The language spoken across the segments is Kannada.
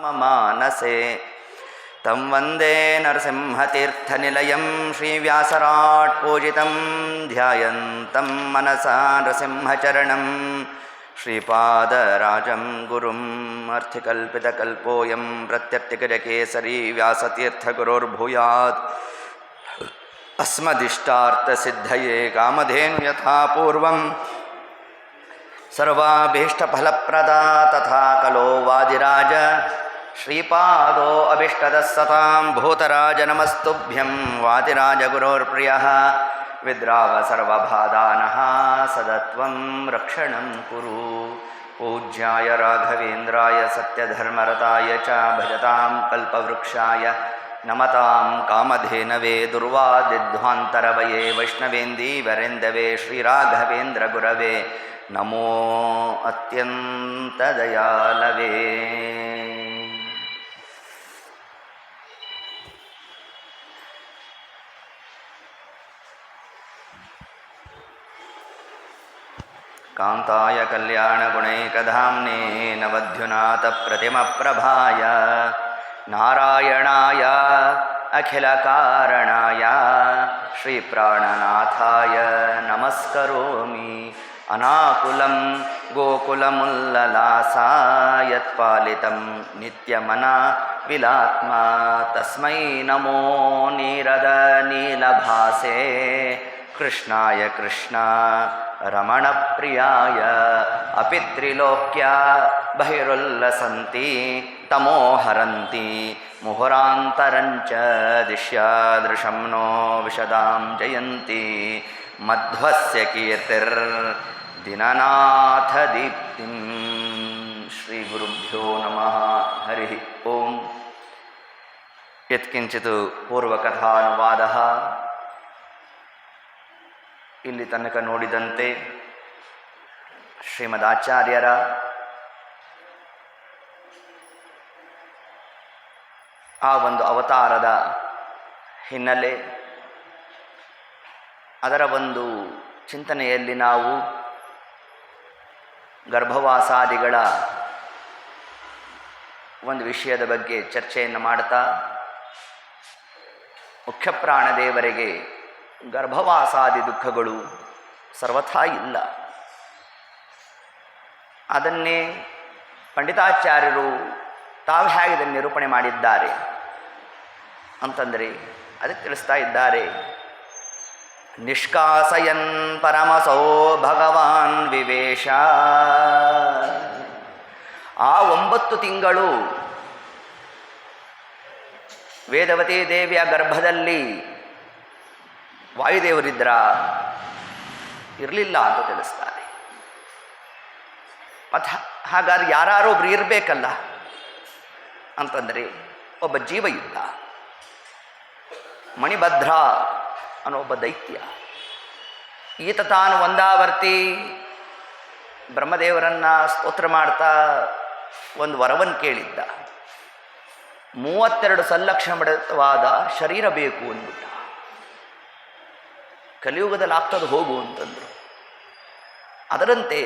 ಮಾನಸೆ ತಂ ವಂದೇ ನರಸಿಂಹತೀರ್ಥನಿಲಯಂ ಶ್ರೀವ್ಯಾಸರಾಟ್ ಪೂಜಿತಂ ಧ್ಯಾಯಂತಂ ಮನಸಾ ನೃಸಿಂಹಚರಣಂ ಶ್ರೀಪಾದರಾಜಂ ಗುರುಂ ಅರ್ಥಿಕಲ್ಪಿತಕಲ್ಪೋಯಂ ಪ್ರತ್ಯರ್ಥಿಗಜಕೇಸರಿ ವ್ಯಾಸತೀರ್ಥಗುರೋರ್ಭೂಯಾತ್ ಅಸ್ಮದಿಷ್ಟಾರ್ಥಸಿದ್ಧಯೇ ಕಾಮಧೇನು ಯಥಾ ಪೂರ್ವಂ ಸರ್ವಾಭೀಷ್ಟಫಲಪ್ರದಾ ತಥಾ ಕಲೋ ವಾದಿರಾಜ ಶ್ರೀಪಾದೋ ಅಭೀಷ್ಟದಃ ಸತಾಂ ಭೂತರಾಜ ನಮಸ್ತುಭ್ಯಂ ವಾದಿರಾಜ ಗುರೋರ್ಪ್ರಿಯಃ ವಿದ್ರಾವ ಸರ್ವಬಾಧಾನಃ ಸದತ್ವಂ ರಕ್ಷಣಂ ಕುರು ಪೂಜ್ಯಾಯ ರಾಘವೇಂದ್ರಾಯ ಸತ್ಯಧರ್ಮರತಾಯ ಚ ಭಜತಾಂ ಕಲ್ಪವೃಕ್ಷಾಯ ನಮತಾಂ ಕಾಮಧೇನವೇ ದುರ್ವಾದಿಧ್ವಾಂತರವಯೇ ವೈಷ್ಣವೇಂದೀವರೆಂದವೇ ಶ್ರೀರಾಘವೇಂದ್ರ ಗುರವೇ ನಮೋ ಅತ್ಯಂತ ದಯಾಲವೇ. ಕಾಂತಾಯ ಕಲ್ಯಾಣಗುಣೈಕಧಾಮ್ನೇ ನವದ್ಯುನಾಥ ಪ್ರತಿಮಪ್ರಭಾಯ ನಾರಾಯಣಾಯ ಅಖಿಲಕಾರಣಾಯ ಶ್ರೀಪ್ರಾಣನಾಥಾಯ ನಮಸ್ಕರೋಮಿ. ಅನಾಕುಲಂ ಗೋಕುಲಮುಲ್ಲಲಾಸಾಯತ್ಪಾಲಿತಂ ನಿತ್ಯಮನ ವಿಲಾತ್ಮ ತಸ್ಮೈ ನಮೋ ನೀರದ ನೀಲಭಾಸೆ ಕೃಷ್ಣಾಯ ಕೃಷ್ಣ ರಮಣಪ್ರಿಯಾಯ ಅಪಿತ್ರಿಲೋಕ್ಯ ಬಹಿರುಲ್ಲಸಂತಿ ತಮೋಹರಂತಿ ಮುಹುರಾಂತರಂಚ ದಿಶ್ಯಾದೃಶಂ ನೋ ವಿಶದಾಂ ಜಯಂತಿ ಮಧ್ವಸ್ಯ ಕೀರ್ತಿರ್ ದಿನನಾಥ ದೀಪ್ತಿಂ. ಶ್ರೀ ಗುರುಭ್ಯೋ ನಮಃ. ಹರಿ ಓಂ. ಯತ್ಕಿಂಚಿತ್ ಪೂರ್ವಕಥಾನುವಾದ. ಇಲ್ಲಿ ತನಕ ನೋಡಿದಂತೆ ಶ್ರೀಮದಾಚಾರ್ಯರ ಆ ಒಂದು ಅವತಾರದ ಹಿನ್ನೆಲೆ, ಅದರ ಒಂದು ಚಿಂತನೆಯಲ್ಲಿ ನಾವು ಗರ್ಭವಾಸಾದಿಗಳ ಒಂದು ವಿಷಯದ ಬಗ್ಗೆ ಚರ್ಚೆಯನ್ನು ಮಾಡ್ತಾ, ಮುಖ್ಯ ಪ್ರಾಣದೇವರಿಗೆ ಗರ್ಭವಾಸಾದಿ ದುಃಖಗಳು ಸರ್ವಥಾ ಇಲ್ಲ, ಅದನ್ನೇ ಪಂಡಿತಾಚಾರ್ಯರು ತಾವು ಹೇಗೆ ಇದನ್ನು ನಿರೂಪಣೆ ಮಾಡಿದ್ದಾರೆ ಅಂತಂದರೆ ಅದಕ್ಕೆ ತಿಳಿಸ್ತಾ ಇದ್ದಾರೆ. ನಿಷ್ಕಾಸಯನ್ ಪರಮಸೋ ಭಗವಾನ್ ವಿವೇಶ. ಆ 9 ತಿಂಗಳು ವೇದವತಿ ದೇವಿಯ ಗರ್ಭದಲ್ಲಿ ವಾಯುದೇವರಿದ್ರ ಇರಲಿಲ್ಲ ಅಂತ ತಿಳಿಸ್ತಾರೆ. ಮತ್ತು ಹಾಗಾದ್ರೆ ಯಾರು ಒಬ್ರು ಇರಬೇಕಲ್ಲ ಅಂತಂದರೆ ಒಬ್ಬ ಜೀವ ಇದ್ದ, ಮಣಿಭದ್ರ ಅನ್ನೋ ಒಬ್ಬ ದೈತ್ಯ. ಈತ ತಾನು ಒಂದಾವರ್ತಿ ಬ್ರಹ್ಮದೇವರನ್ನು ಸ್ತೋತ್ರ ಮಾಡ್ತಾ ಒಂದು ವರವನ್ನು ಕೇಳಿದ್ದ. 32 ಸಲ್ಲಕ್ಷಣವಾದ ಶರೀರ ಬೇಕು ಅಂದ್ಬಿಟ್ಟ. ಕಲಿಯುಗದಲ್ಲಿ ಆಗ್ತದೆ ಹೋಗು ಅಂತಂದರು. ಅದರಂತೆ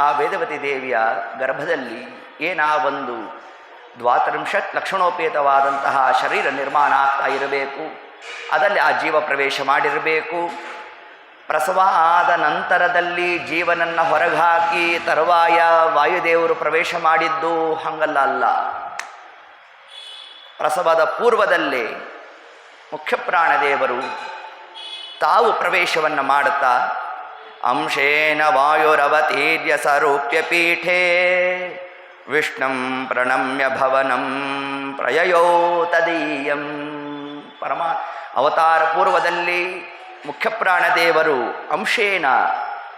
ಆ ವೇದವತಿ ದೇವಿಯ ಗರ್ಭದಲ್ಲಿ ಏನಾ ಒಂದು 32 ಲಕ್ಷಣೋಪೇತವಾದಂತಹ ಶರೀರ ನಿರ್ಮಾಣ ಆಗ್ತಾ ಇರಬೇಕು. ಅದರಲ್ಲಿ ಆ ಜೀವ ಪ್ರವೇಶ ಮಾಡಿರಬೇಕು. ಪ್ರಸವ ಆದ ನಂತರದಲ್ಲಿ ಜೀವನನ್ನು ಹೊರಗೆ ಹಾಕಿ ತರುವಾಯ ವಾಯುದೇವರು ಪ್ರವೇಶ ಮಾಡಿದ್ದು ಹಂಗಲ್ಲ ಅಲ್ಲ. ಪ್ರಸವದ ಪೂರ್ವದಲ್ಲೇ ಮುಖ್ಯ ಪ್ರಾಣದೇವರು ತಾವು ಪ್ರವೇಶವನ್ನು ಮಾಡುತ್ತಾ ಅಂಶೇನ ವಾಯುರವತೀರ್ಯ ಸರೂಪ್ಯ ಪೀಠೆ ವಿಷ್ಣುಂ ಪ್ರಣಮ್ಯ ಭವನಂ ಪ್ರಯಯೋ ತದೀಯಂ. ಅವತಾರ ಪೂರ್ವದಲ್ಲಿ ಮುಖ್ಯ ಪ್ರಾಣದೇವರು ಅಂಶೇನ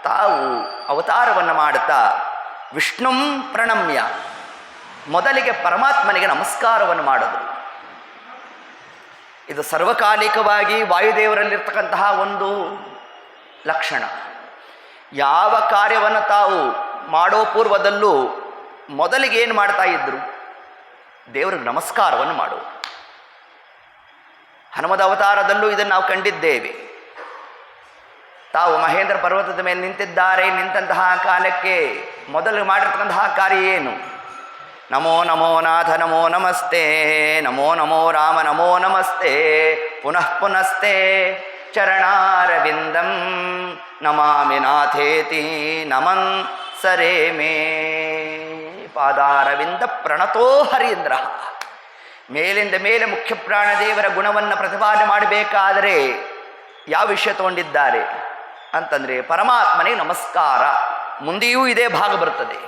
ತಾವು ಅವತಾರವನ್ನು ಮಾಡುತ್ತಾ ವಿಷ್ಣುಂ ಪ್ರಣಮ್ಯ ಮೊದಲಿಗೆ ಪರಮಾತ್ಮನಿಗೆ ನಮಸ್ಕಾರವನ್ನು ಮಾಡಿದರು. ಇದು ಸರ್ವಕಾಲಿಕವಾಗಿ ವಾಯುದೇವರಲ್ಲಿರ್ತಕ್ಕಂತಹ ಒಂದು ಲಕ್ಷಣ. ಯಾವ ಕಾರ್ಯವನ್ನು ತಾವು ಮಾಡೋ ಪೂರ್ವದಲ್ಲೂ ಮೊದಲಿಗೆ ಏನು ಮಾಡ್ತಾ ಇದ್ದರು? ದೇವರಿಗೆ ನಮಸ್ಕಾರವನ್ನು ಮಾಡುವುದು. ಹನುಮದ ಅವತಾರದಲ್ಲೂ ಇದನ್ನು ನಾವು ಕಂಡಿದ್ದೇವೆ. ತಾವು ಮಹೇಂದ್ರ ಪರ್ವತದ ಮೇಲೆ ನಿಂತಿದ್ದಾರೆ. ನಿಂತಹ ಕಾಲಕ್ಕೆ ಮೊದಲು ಮಾಡಿರ್ತಕ್ಕಂತಹ ಕಾರ್ಯ ಏನು? ನಮೋ ನಮೋ ನಾಥ ನಮೋ ನಮಸ್ತೆ, ನಮೋ ನಮೋ ರಾಮ ನಮೋ ನಮಸ್ತೆ, ಪುನಃ ಪುನಸ್ತೆ ಚರಣಾರವಿಂದಂ ನಮಾಮಿ ನಾಥೇತಿ ನಮನ್ ಸರೇ ಮೇ. ಪಾದಾರವಿಂದ ಪ್ರಣತೋ ಹರೀಂದ್ರ. ಮೇಲಿಂದ ಮೇಲೆ ಮುಖ್ಯ ಪ್ರಾಣದೇವರ ಗುಣವನ್ನು ಪ್ರತಿಪಾದನೆ ಮಾಡಬೇಕಾದರೆ ಯಾವ ವಿಷಯ ತಗೊಂಡಿದ್ದಾರೆ ಅಂತಂದರೆ ಪರಮಾತ್ಮನಿಗೆ ನಮಸ್ಕಾರ. ಮುಂದೆಯೂ ಇದೇ ಭಾಗ ಬರ್ತದೆ.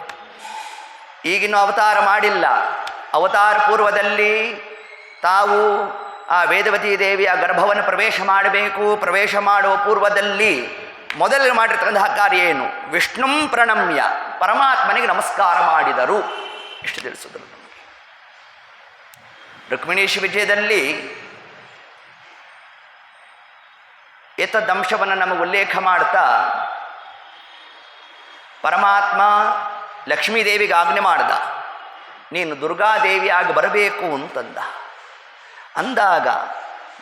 ಈಗಿನ್ನೂ ಅವತಾರ ಮಾಡಿಲ್ಲ. ಅವತಾರ ಪೂರ್ವದಲ್ಲಿ ತಾವು ಆ ವೇದವತಿ ದೇವಿಯ ಗರ್ಭವನ್ನು ಪ್ರವೇಶ ಮಾಡಬೇಕು. ಪ್ರವೇಶ ಮಾಡುವ ಪೂರ್ವದಲ್ಲಿ ಮೊದಲು ಮಾಡಿರ್ತಕ್ಕಂತಹ ಕಾರ್ಯ ಏನು? ವಿಷ್ಣುಂ ಪ್ರಣಮ್ಯ, ಪರಮಾತ್ಮನಿಗೆ ನಮಸ್ಕಾರ ಮಾಡಿದರು. ಇಷ್ಟು ತಿಳಿಸಿದರು. ರುಕ್ಮಿಣೀಶ ವಿಜಯದಲ್ಲಿ ಏತದಂಶವನ್ನು ನಮಗೆ ಉಲ್ಲೇಖ ಮಾಡ್ತಾ ಪರಮಾತ್ಮ ಲಕ್ಷ್ಮೀದೇವಿಗೆ ಆಜ್ಞೆ ಮಾಡ್ದ, ನೀನು ದುರ್ಗಾದೇವಿಯಾಗಿ ಬರಬೇಕು ಅಂತಂದ. ಅಂದಾಗ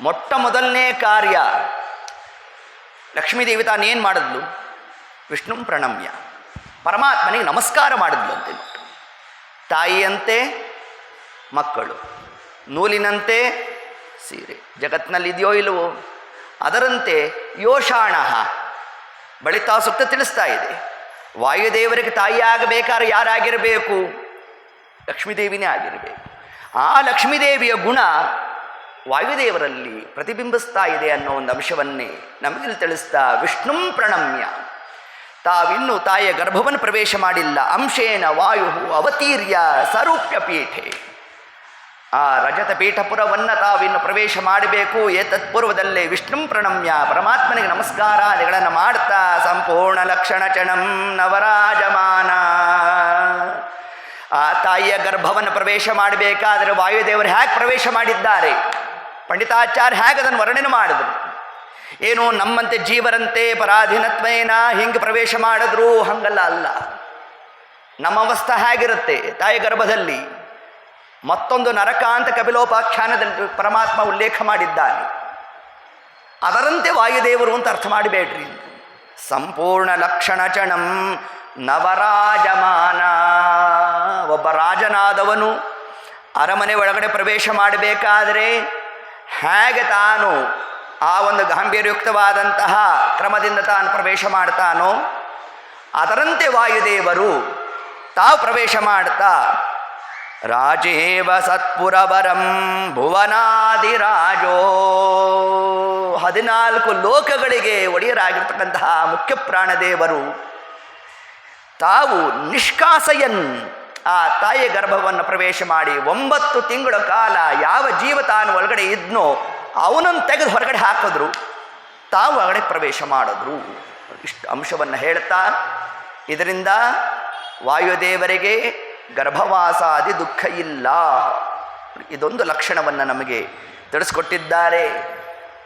ಮೊಟ್ಟ ಮೊದಲನೇ ಕಾರ್ಯ ಲಕ್ಷ್ಮೀದೇವಿ ತಾನೇನು ಮಾಡಿದ್ಲು? ವಿಷ್ಣು ಪ್ರಣಮ್ಯ, ಪರಮಾತ್ಮನಿಗೆ ನಮಸ್ಕಾರ ಮಾಡಿದ್ಲು ಅಂತೆ. ತಾಯಿಯಂತೆ ಮಕ್ಕಳು, ನೂಲಿನಂತೆ ಸೀರೆ, ಜಗತ್ತಿನಲ್ಲಿ ಇದೆಯೋ ಇಲ್ಲವೋ ಅದರಂತೆ ಯೋಷಾಣ ಬಳಿತಾ ಸೂಕ್ತ ತಿಳಿಸ್ತಾ ಇದೆ. ವಾಯುದೇವರಿಗೆ ತಾಯಿ ಆಗಬೇಕಾದ್ರೆ ಯಾರಾಗಿರಬೇಕು? ಲಕ್ಷ್ಮೀದೇವಿನೇ ಆಗಿರಬೇಕು. ಆ ಲಕ್ಷ್ಮೀದೇವಿಯ ಗುಣ ವಾಯುದೇವರಲ್ಲಿ ಪ್ರತಿಬಿಂಬಿಸ್ತಾ ಇದೆ ಅನ್ನೋ ಒಂದು ಅಂಶವನ್ನೇ ನಮಗಿಲ್ಲಿ ತಿಳಿಸ್ತಾ ವಿಷ್ಣುಂ ಪ್ರಣಮ್ಯ, ತಾವಿನ್ನೂ ತಾಯಿಯ ಗರ್ಭವನ್ನು ಪ್ರವೇಶ ಮಾಡಿಲ್ಲ. ಅಂಶೇನ ವಾಯು ಅವತೀರ್ಯ ಸರೂಪ್ಯ ಪೀಠೆ, ಆ ರಜತ ಪೀಠಪುರವನ್ನು ತಾವಿನ್ನು ಪ್ರವೇಶ ಮಾಡಬೇಕು. ಏತತ್ಪೂರ್ವದಲ್ಲೇ ವಿಷ್ಣುಂ ಪ್ರಣಮ್ಯ, ಪರಮಾತ್ಮನಿಗೆ ನಮಸ್ಕಾರಾದಿಗಳನ್ನು ಮಾಡ್ತಾ ಸಂಪೂರ್ಣ ಲಕ್ಷಣ ಚಣಂ ನವರಾಜಮಾನ. ಆ ತಾಯಿಯ ಗರ್ಭವನ್ನು ಪ್ರವೇಶ ಮಾಡಬೇಕಾದರೆ ವಾಯುದೇವರು ಹೇಗೆ ಪ್ರವೇಶ ಮಾಡಿದ್ದಾರೆ? ಪಂಡಿತಾಚಾರ್ಯ ಹೇಗೆ ಅದನ್ನು ವರ್ಣನೆ ಮಾಡಿದ್ರು. ಏನು ನಮ್ಮಂತೆ ಜೀವರಂತೆ ಪರಾಧೀನತ್ವೇನ ಹಿಂಗೆ ಪ್ರವೇಶ ಮಾಡಿದ್ರು? ಹಂಗಲ್ಲ, ಅಲ್ಲ. ನಮ್ಮ ಅವಸ್ಥೆ ಹೇಗಿರುತ್ತೆ ತಾಯಿ ಗರ್ಭದಲ್ಲಿ? ಮತ್ತೊಂದು ನರಕ ಅಂತ ಕಪಿಲೋಪಾಖ್ಯಾನದಲ್ಲಿ ಪರಮಾತ್ಮ ಉಲ್ಲೇಖ ಮಾಡಿದ್ದಾನೆ. ಅದರಂತೆ ವಾಯುದೇವರು ಅಂತ ಅರ್ಥ ಮಾಡಬೇಡ್ರಿ. ಸಂಪೂರ್ಣ ಲಕ್ಷಣ ಚಣಂ ನವರಾಜಮಾನ, ಒಬ್ಬ ರಾಜನಾದವನು ಅರಮನೆ ಒಳಗಡೆ ಪ್ರವೇಶ ಮಾಡಬೇಕಾದರೆ ಹೇಗೆ ತಾನು ಆ ಒಂದು ಗಾಂಭೀರ್ಯಯುಕ್ತವಾದಂತಹ ಕ್ರಮದಿಂದ ತಾನು ಪ್ರವೇಶ ಮಾಡ್ತಾನೋ ಅದರಂತೆ ವಾಯುದೇವರು ತಾವು ಪ್ರವೇಶ ಮಾಡ್ತಾ ರಾಜೇವ ಸತ್ಪುರವರಂ ಭುವನಾದಿರಾಜೋ, 14 ಲೋಕಗಳಿಗೆ ಒಡೆಯರಾಗಿರ್ತಕ್ಕಂತಹ ಮುಖ್ಯ ಪ್ರಾಣದೇವರು ತಾವು ನಿಷ್ಕಾಸಯನ್, ಆ ತಾಯಿಯ ಗರ್ಭವನ್ನು ಪ್ರವೇಶ ಮಾಡಿ 9 ತಿಂಗಳ ಕಾಲ ಯಾವ ಜೀವ ತಾನು ಒಳಗಡೆ ಇದ್ನೋ ಅವನನ್ನು ತೆಗೆದು ಹೊರಗಡೆ ಹಾಕಿದ್ರು, ತಾವು ಒಳಗಡೆ ಪ್ರವೇಶ ಮಾಡಿದ್ರು. ಇಷ್ಟು ಅಂಶವನ್ನು ಹೇಳ್ತಾ ಇದರಿಂದ ವಾಯುದೇವರಿಗೆ ಗರ್ಭವಾಸಾದಿ ದುಃಖ ಇಲ್ಲ, ಇದೊಂದು ಲಕ್ಷಣವನ್ನು ನಮಗೆ ತಿಳಿಸ್ಕೊಟ್ಟಿದ್ದಾರೆ.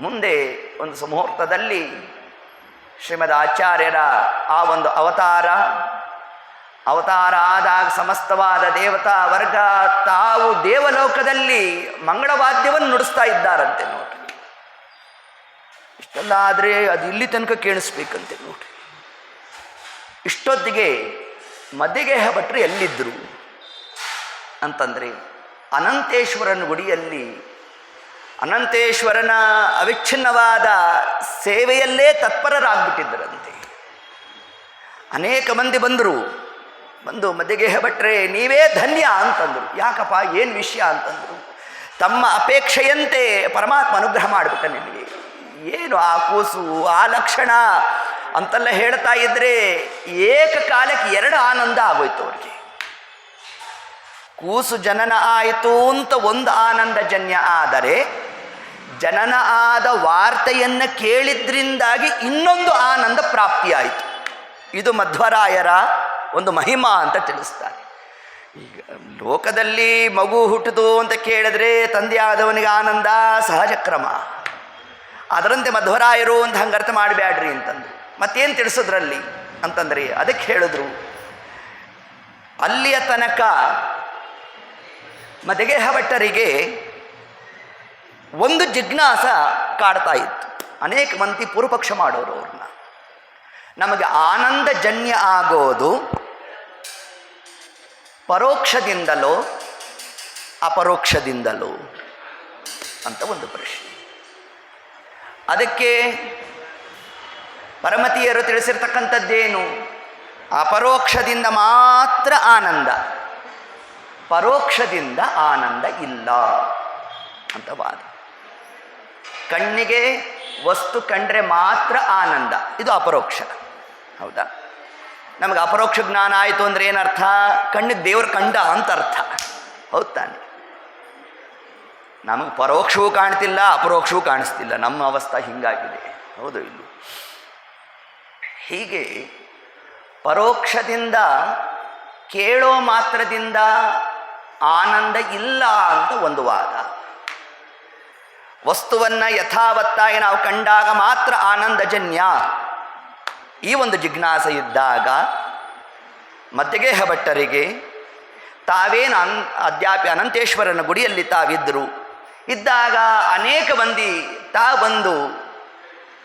ಮುಂದೆ ಒಂದು ಸುಮುಹೂರ್ತದಲ್ಲಿ ಶ್ರೀಮದ್ ಆಚಾರ್ಯರ ಆ ಒಂದು ಅವತಾರ ಆದಾಗ ಸಮಸ್ತವಾದ ದೇವತಾ ವರ್ಗ ತಾವು ದೇವಲೋಕದಲ್ಲಿ ಮಂಗಳವಾದ್ಯವನ್ನು ನುಡಿಸ್ತಾ ಇದ್ದಾರಂತೆ ನೋಡ್ರಿ. ಇಷ್ಟೆಲ್ಲ ಆದರೆ ಅದು ಇಲ್ಲಿ ತನಕ ಕೇಳಿಸ್ಬೇಕಂತೆ ನೋಡ್ರಿ. ಇಷ್ಟೊತ್ತಿಗೆ ಮಧ್ಯಗೇಹ ಭಟ್ರು ಎಲ್ಲಿದ್ದರು ಅಂತಂದರೆ ಅನಂತೇಶ್ವರನ ಗುಡಿಯಲ್ಲಿ ಅನಂತೇಶ್ವರನ ಅವಿಚ್ಛಿನ್ನವಾದ ಸೇವೆಯಲ್ಲೇ ತತ್ಪರರಾಗ್ಬಿಟ್ಟಿದ್ದರಂತೆ. ಅನೇಕ ಮಂದಿ ಬಂದು ಮಧ್ಯಗೇಹ ಭಟ್ರೆ ನೀವೇ ಧನ್ಯ ಅಂತಂದರು. ಯಾಕಪ್ಪ, ಏನು ವಿಷಯ ಅಂತಂದರು. ತಮ್ಮ ಅಪೇಕ್ಷೆಯಂತೆ ಪರಮಾತ್ಮ ಅನುಗ್ರಹ ಮಾಡಿಬಿಟ್ಟ ನಿಮಗೆ. ಏನು ಆ ಕೂಸು, ಆ ಲಕ್ಷಣ ಅಂತೆಲ್ಲ ಹೇಳ್ತಾ ಇದ್ದರೆ ಏಕಕಾಲಕ್ಕೆ 2 ಆನಂದ ಆಗೋಯ್ತು ಅವ್ರಿಗೆ. ಕೂಸು ಜನನ ಆಯಿತು ಅಂತ ಒಂದು ಆನಂದಜನ್ಯ, ಆದರೆ ಜನನ ಆದ ವಾರ್ತೆಯನ್ನು ಕೇಳಿದ್ರಿಂದಾಗಿ ಇನ್ನೊಂದು ಆನಂದ ಪ್ರಾಪ್ತಿಯಾಯಿತು. ಇದು ಮಧ್ವರಾಯರ ಒಂದು ಮಹಿಮಾ ಅಂತ ತಿಳಿಸ್ತಾರೆ. ಈಗ ಲೋಕದಲ್ಲಿ ಮಗು ಹುಟ್ಟಿತು ಅಂತ ಕೇಳಿದ್ರೆ ತಂದೆಯಾದವನಿಗೆ ಆನಂದ ಸಹಜ ಕ್ರಮ. ಅದರಂತೆ ಮಧ್ವರಾಯರು ಅಂತ ಹಂಗೆ ಅರ್ಥ ಮಾಡಬೇಡ್ರಿ ಅಂತಂದರು. ಮತ್ತೇನು ತಿಳಿಸೋದ್ರಲ್ಲಿ ಅಂತಂದರೆ ಅದಕ್ಕೆ ಹೇಳಿದ್ರು, ಅಲ್ಲಿಯ ತನಕ ಮಧ್ಯಗೇಹ ಭಟ್ಟರಿಗೆ ಒಂದು ಜಿಜ್ಞಾಸ ಕಾಡ್ತಾ ಇತ್ತು. ಅನೇಕ ಮಂದಿ ಪೂರ್ವಪಕ್ಷ ಮಾಡೋರು ಅವ್ರನ್ನ, ನಮಗೆ ಆನಂದಜನ್ಯ ಆಗೋದು ಪರೋಕ್ಷದಿಂದಲೋ ಅಪರೋಕ್ಷದಿಂದಲೋ ಅಂತ ಒಂದು ಪ್ರಶ್ನೆ. ಅದಕ್ಕೆ ಪರಮತಿಯರು ತಿಳಿಸಿರ್ತಕ್ಕಂಥದ್ದೇನು? ಅಪರೋಕ್ಷದಿಂದ ಮಾತ್ರ ಆನಂದ, ಪರೋಕ್ಷದಿಂದ ಆನಂದ ಇಲ್ಲ ಅಂತ ವಾದ. ಕಣ್ಣಿಗೆ ವಸ್ತು ಕಂಡ್ರೆ ಮಾತ್ರ ಆನಂದ, ಇದು ಅಪರೋಕ್ಷ. ಹೌದಾ? ನಮಗೆ ಅಪರೋಕ್ಷ ಜ್ಞಾನ ಆಯಿತು ಅಂದರೆ ಏನರ್ಥ? ಕಣ್ಣಿಗೆ ದೇವರು ಕಂಡ ಅಂತ ಅರ್ಥ. ಹೌದು ತಾನೆ? ನಮಗೆ ಪರೋಕ್ಷವೂ ಕಾಣ್ತಿಲ್ಲ, ಅಪರೋಕ್ಷವೂ ಕಾಣಿಸ್ತಿಲ್ಲ. ನಮ್ಮ ಅವಸ್ಥೆ ಹೀಗಾಗಿದೆ. ಹೌದು ಇಲ್ಲೂ? ಹೀಗೆ ಪರೋಕ್ಷದಿಂದ, ಕೇಳೋ ಮಾತ್ರದಿಂದ ಆನಂದ ಇಲ್ಲ ಅಂತ ಒಂದು ವಾದ. ವಸ್ತುವನ್ನು ಯಥಾವತ್ತಾಗಿ ನಾವು ಕಂಡಾಗ ಮಾತ್ರ ಆನಂದಜನ್ಯ, ಈ ಒಂದು ಜಿಜ್ಞಾಸೆ ಇದ್ದಾಗ ಮಧ್ಯಗೇಹ ಭಟ್ಟರಿಗೆ ತಾವೇನು ಅದ್ಯಾಪಿ ಅನಂತೇಶ್ವರನ ಗುಡಿಯಲ್ಲಿ ತಾವಿದ್ದರು ಇದ್ದಾಗ ಅನೇಕ ಮಂದಿ ಬಂದು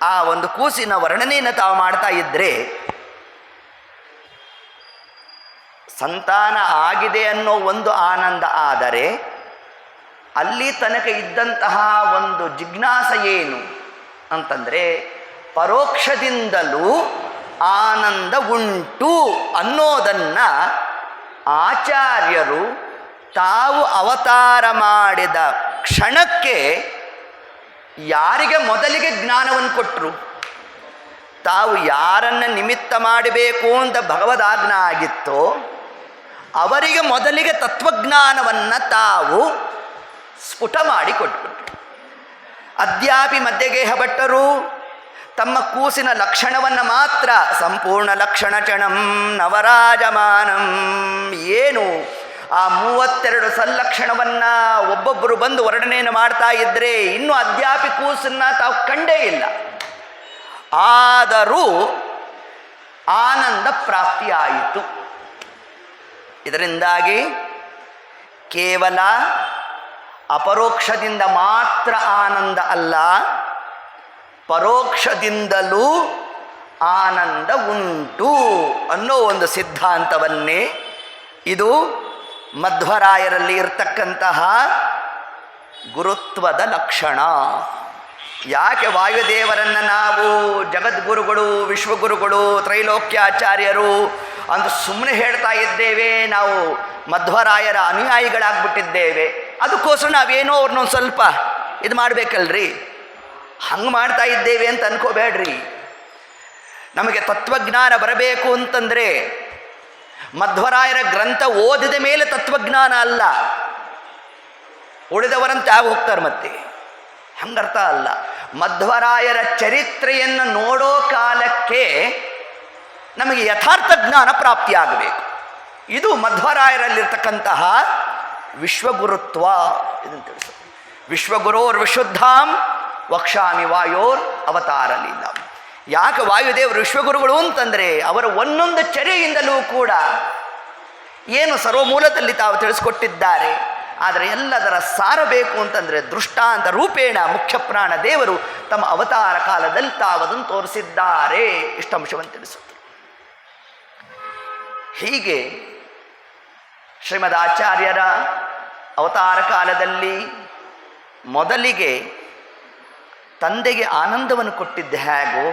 ಆ ಒಂದು ಕೂಸಿನ ವರ್ಣನೆಯನ್ನು ತಾವು ಮಾಡ್ತಾ ಇದ್ದರೆ, ಸಂತಾನ ಆಗಿದೆ ಅನ್ನೋ ಒಂದು ಆನಂದ ಆದರೆ ಅಲ್ಲಿ ತನಕ ಇದ್ದಂತಹ ಒಂದು ಜಿಜ್ಞಾಸೆ ಏನು ಅಂತಂದರೆ ಪರೋಕ್ಷದಿಂದಲೂ ಆನಂದ ಉಂಟು ಅನ್ನೋದನ್ನು ಆಚಾರ್ಯರು ತಾವು ಅವತಾರ ಮಾಡಿದ ಕ್ಷಣಕ್ಕೆ ಯಾರಿಗೆ ಮೊದಲಿಗೆ ಜ್ಞಾನವನ್ನು ಕೊಟ್ಟರು? ತಾವು ಯಾರನ್ನು ನಿಮಿತ್ತ ಮಾಡಬೇಕು ಅಂತ ಭಗವದಾಜ್ಞೆ ಆಗಿತ್ತೋ ಅವರಿಗೆ ಮೊದಲಿಗೆ ತತ್ವಜ್ಞಾನವನ್ನು ತಾವು ಸ್ಫುಟ ಮಾಡಿ ಕೊಟ್ಬಿಟ್ರು. ಅದ್ಯಾಪಿ ಮಧ್ಯಗೇಹ ಭಟ್ಟರು ತಮ್ಮ ಕೂಸಿನ ಲಕ್ಷಣವನ್ನು ಮಾತ್ರ ಸಂಪೂರ್ಣ ಲಕ್ಷಣ ಚಣಂ ನವರಾಜಮಾನಂ, ಏನು ಆ 32 ಸಲ್ಲಕ್ಷಣವನ್ನು ಒಬ್ಬೊಬ್ಬರು ಬಂದು ವರ್ಣನೆಯನ್ನು ಮಾಡ್ತಾ ಇದ್ದರೆ ಇನ್ನೂ ಅದ್ಯಾಪಿ ಕೂಸನ್ನು ತಾವು ಕಂಡೇ ಇಲ್ಲ. ಆದರೂ ಆನಂದ ಪ್ರಾಪ್ತಿಯಾಯಿತು. ಇದರಿಂದಾಗಿ ಕೇವಲ ಅಪರೋಕ್ಷದಿಂದ ಮಾತ್ರ ಆನಂದ ಅಲ್ಲ, ಪರೋಕ್ಷದಿಂದಲೂ ಆನಂದ ಉಂಟು ಅನ್ನೋ ಒಂದು ಸಿದ್ಧಾಂತವನ್ನೇ ಇದು ಮಧ್ವರಾಯರಲ್ಲಿ ಇರತಕ್ಕಂತಹ ಗುರುತ್ವದ ಲಕ್ಷಣ. ಯಾಕೆ ವಾಯುದೇವರನ್ನು ನಾವು ಜಗದ್ಗುರುಗಳು, ವಿಶ್ವಗುರುಗಳು, ತ್ರೈಲೋಕ್ಯಾಚಾರ್ಯರು ಅಂತ ಸುಮ್ಮನೆ ಹೇಳ್ತಾ ಇದ್ದೇವೆ? ನಾವು ಮಧ್ವರಾಯರ ಅನುಯಾಯಿಗಳಾಗ್ಬಿಟ್ಟಿದ್ದೇವೆ. ಅದಕ್ಕೋಸ್ಕರ ನಾವೇನೋ ಅವ್ರನ್ನೊಂದು ಸ್ವಲ್ಪ ಇದು ಮಾಡಬೇಕಲ್ರಿ, ಹಂಗೆ ಮಾಡ್ತಾ ಇದ್ದೇವೆ ಅಂತ ಅನ್ಕೋಬೇಡ್ರಿ. ನಮಗೆ ತತ್ವಜ್ಞಾನ ಬರಬೇಕು ಅಂತಂದರೆ ಮಧ್ವರಾಯರ ಗ್ರಂಥ ಓದಿದ ಮೇಲೆ ತತ್ವಜ್ಞಾನ ಅಲ್ಲ, ಉಳಿದವರಂತೆ ಆಗಿ ಹೋಗ್ತಾರೆ. ಮತ್ತೆ ಹಂಗರ್ಥ ಅಲ್ಲ. ಮಧ್ವರಾಯರ ಚರಿತ್ರೆಯನ್ನು ನೋಡೋ ಕಾಲಕ್ಕೆ ನಮಗೆ ಯಥಾರ್ಥ ಜ್ಞಾನ ಪ್ರಾಪ್ತಿಯಾಗಬೇಕು. ಇದು ಮಧ್ವರಾಯರಲ್ಲಿರ್ತಕ್ಕಂತಹ ವಿಶ್ವಗುರುತ್ವ. ಇದನ್ನು ತಿಳಿಸು. ವಿಶ್ವಗುರೋರ್ ವಿಶುದ್ಧಾಂ ವಕ್ಷಾಮಿ ವಾಯೋರ್ ಅವತಾರ ಲೀಲಾ. ಯಾಕೆ ವಾಯುದೇವರು ವಿಶ್ವಗುರುಗಳು ಅಂತಂದರೆ ಅವರ ಒಂದೊಂದು ಚರ್ಯೆಯಿಂದಲೂ ಕೂಡ ಏನು ಸರ್ವಮೂಲದಲ್ಲಿ ತಾವು ತಿಳಿಸ್ಕೊಟ್ಟಿದ್ದಾರೆ. ಆದರೆ ಎಲ್ಲದರ ಸಾರ ಬೇಕು ಅಂತಂದರೆ ದೃಷ್ಟಾಂತ ರೂಪೇಣ ಮುಖ್ಯ ಪ್ರಾಣ ದೇವರು ತಮ್ಮ ಅವತಾರ ಕಾಲದಲ್ಲಿ ತಾವದನ್ನು ತೋರಿಸಿದ್ದಾರೆ. ಇಷ್ಟಂಶವನ್ನು ತಿಳಿಸುತ್ತೆ. ಹೀಗೆ ಶ್ರೀಮದ್ ಆಚಾರ್ಯರ ಅವತಾರ ಕಾಲದಲ್ಲಿ ಮೊದಲಿಗೆ ತಂದೆಗೆ ಆನಂದವನ್ನು ಕೊಟ್ಟಿದ್ದೆ ಹೇಗೋ,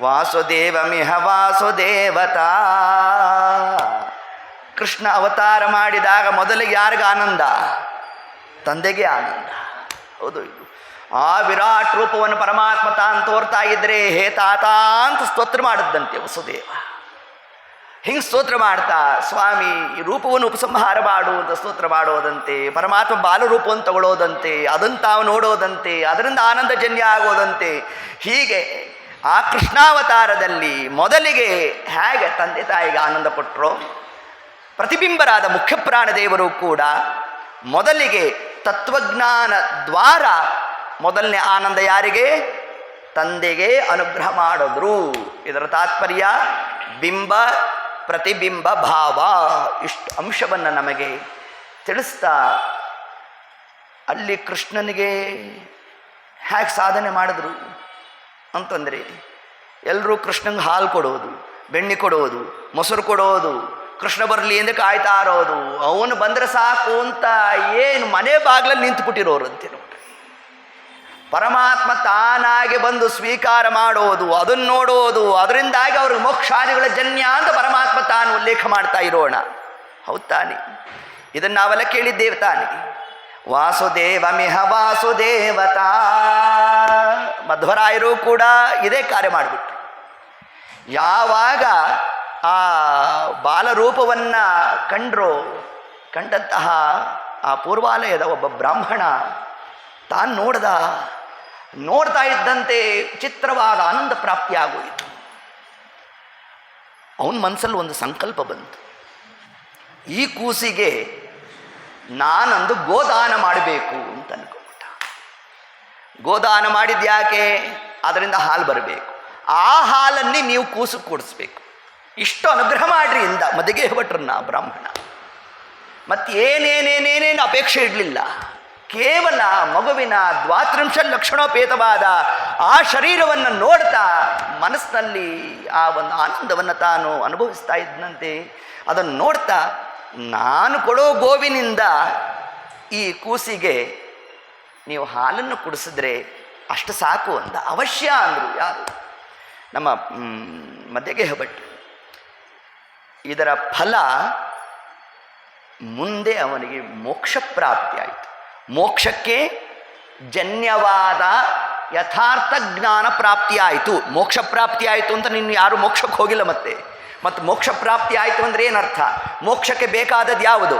ವಾಸುದೇವಮಿಹ ವಾಸುದೇವತಾ. ಕೃಷ್ಣ ಅವತಾರ ಮಾಡಿದಾಗ ಮೊದಲಿಗೆ ಯಾರಿಗ ಆನಂದ? ತಂದೆಗೆ ಆನಂದ. ಹೌದು, ಇದು ಆ ವಿರಾಟ್ ರೂಪವನ್ನು ಪರಮಾತ್ಮ ತಾನು ತೋರ್ತಾ ಇದ್ರೆ ಹೇ ತಾತ ಅಂತ ಸ್ತೋತ್ರ ಮಾಡಿದ್ದಂತೆ ವಸುದೇವ. ಹಿಂಗೆ ಸ್ತೋತ್ರ ಮಾಡ್ತಾ ಸ್ವಾಮಿ ಈ ರೂಪವನ್ನು ಉಪಸಂಹಾರ ಮಾಡು ಅಂತ ಸ್ತೋತ್ರ ಮಾಡೋದಂತೆ, ಪರಮಾತ್ಮ ಬಾಲರೂಪವನ್ನು ತಗೊಳ್ಳೋದಂತೆ, ಅದನ್ನು ತಾವು ನೋಡೋದಂತೆ, ಅದರಿಂದ ಆನಂದಜನ್ಯ ಆಗೋದಂತೆ. ಹೀಗೆ ಆ ಕೃಷ್ಣಾವತಾರದಲ್ಲಿ ಮೊದಲಿಗೆ ಹೇಗೆ ತಂದೆ ತಾಯಿಗೆ ಆನಂದ ಕೊಟ್ಟರೋ, ಪ್ರತಿಬಿಂಬರಾದ ಮುಖ್ಯ ಪ್ರಾಣದೇವರು ಕೂಡ ಮೊದಲಿಗೆ ತತ್ವಜ್ಞಾನ ದ್ವಾರ ಮೊದಲನೇ ಆನಂದ ಯಾರಿಗೆ? ತಂದೆಗೆ ಅನುಗ್ರಹ ಮಾಡಿದ್ರು. ಇದರ ತಾತ್ಪರ್ಯ ಬಿಂಬ ಪ್ರತಿಬಿಂಬ ಭಾವ. ಇಷ್ಟು ಅಂಶವನ್ನು ನಮಗೆ ತಿಳಿಸ್ತಾ ಅಲ್ಲಿ ಕೃಷ್ಣನಿಗೆ ಹೇಗೆ ಸಾಧನೆ ಮಾಡಿದ್ರು ಅಂತಂದರೆ ಎಲ್ಲರೂ ಕೃಷ್ಣಂಗೆ ಹಾಲು ಕೊಡೋದು, ಬೆಣ್ಣೆ ಕೊಡೋದು, ಮೊಸರು ಕೊಡೋದು, ಕೃಷ್ಣ ಬರಲಿ ಎಂದು ಕಾಯ್ತಾ ಇರೋದು, ಅವನು ಬಂದರೆ ಸಾಕು ಅಂತ ಏನು ಮನೆ ಬಾಗಿಲಲ್ಲಿ ನಿಂತುಬಿಟ್ಟಿರೋರಂತೆ ನೋಡ್ರಿ. ಪರಮಾತ್ಮ ತಾನಾಗೆ ಬಂದು ಸ್ವೀಕಾರ ಮಾಡೋದು, ಅದನ್ನು ನೋಡೋದು, ಅದರಿಂದಾಗಿ ಅವ್ರಿಗೆ ಮೋಕ್ಷಾದಿಗಳ ಜನ್ಯ ಅಂತ ಪರಮಾತ್ಮ ತಾನು ಉಲ್ಲೇಖ ಮಾಡ್ತಾ ಇರೋಣ. ಹೌದು ತಾನೆ? ಇದನ್ನು ನಾವೆಲ್ಲ ಕೇಳಿದ್ದೇವೆ ತಾನೆ. ವಾಸುದೇವಮಿಹ ವಾಸುದೇವತಾ, ಮಧ್ವರಾಯರು ಕೂಡ ಇದೇ ಕಾರ್ಯ ಮಾಡಿಬಿಟ್ರು. ಯಾವಾಗ ಆ ಬಾಲರೂಪವನ್ನು ಕಂಡಂತಹ ಆ ಪೂರ್ವಾಲಯದ ಒಬ್ಬ ಬ್ರಾಹ್ಮಣ ತಾನು ನೋಡ್ತಾ ಇದ್ದಂತೆ ಚಿತ್ರವಾದ ಆನಂದ ಪ್ರಾಪ್ತಿಯಾಗೋಯಿತು. ಅವನ ಮನಸ್ಸಲ್ಲಿ ಒಂದು ಸಂಕಲ್ಪ ಬಂತು, ಈ ಕೂಸಿಗೆ ನಾನೊಂದು ಗೋದಾನ ಮಾಡಬೇಕು ಅಂತ ಅನ್ಕೊಂಬಿಟ್ಟ. ಗೋದಾನ ಮಾಡಿದ್ಯಾಕೆ? ಅದರಿಂದ ಹಾಲು ಬರಬೇಕು, ಆ ಹಾಲನ್ನೇ ನೀವು ಕೂಸು ಕೊಡಿಸ್ಬೇಕು. ಇಷ್ಟು ಅನುಗ್ರಹ ಮಾಡ್ರಿ ಇಂದ ಮದಿಗೆ ಭಟ್ರನ್ನ ಬ್ರಾಹ್ಮಣ. ಮತ್ತೇನೇನೇನೇನೇನು ಅಪೇಕ್ಷೆ ಇಡಲಿಲ್ಲ. ಕೇವಲ ಮಗುವಿನ 32 ಲಕ್ಷಣೋಪೇತವಾದ ಆ ಶರೀರವನ್ನು ನೋಡ್ತಾ ಮನಸ್ಸಿನಲ್ಲಿ ಆ ಒಂದು ಆನಂದವನ್ನು ತಾನು ಅನುಭವಿಸ್ತಾ ಇದ್ದಂತೆ. ಅದನ್ನು ನೋಡ್ತಾ ನಾನು ಕೊಡೋ ಗೋವಿನಿಂದ ಈ ಕೂಸಿಗೆ ನೀವು ಹಾಲನ್ನು ಕುಡಿಸಿದ್ರೆ ಅಷ್ಟು ಸಾಕು ಅಂದ. ಅವಶ್ಯ ಅಂದರು ಯಾರು? ನಮ್ಮ ಮಧ್ಯಗೆ ಭಟ್. ಇದರ ಫಲ ಮುಂದೆ ಅವನಿಗೆ ಮೋಕ್ಷ ಪ್ರಾಪ್ತಿ ಆಯಿತು. ಮೋಕ್ಷಕ್ಕೆ ಜನ್ಯವಾದ ಯಥಾರ್ಥ ಜ್ಞಾನ ಪ್ರಾಪ್ತಿಯಾಯಿತು. ಮೋಕ್ಷ ಪ್ರಾಪ್ತಿ ಆಯಿತು ಅಂತ ನಿನ್ನ ಯಾರು ಮೋಕ್ಷಕ್ಕೆ ಹೋಗಿಲ್ಲ. ಮತ್ತು ಮೋಕ್ಷ ಪ್ರಾಪ್ತಿ ಆಯಿತು ಅಂದರೆ ಏನರ್ಥ? ಮೋಕ್ಷಕ್ಕೆ ಬೇಕಾದದ್ದು ಯಾವುದು?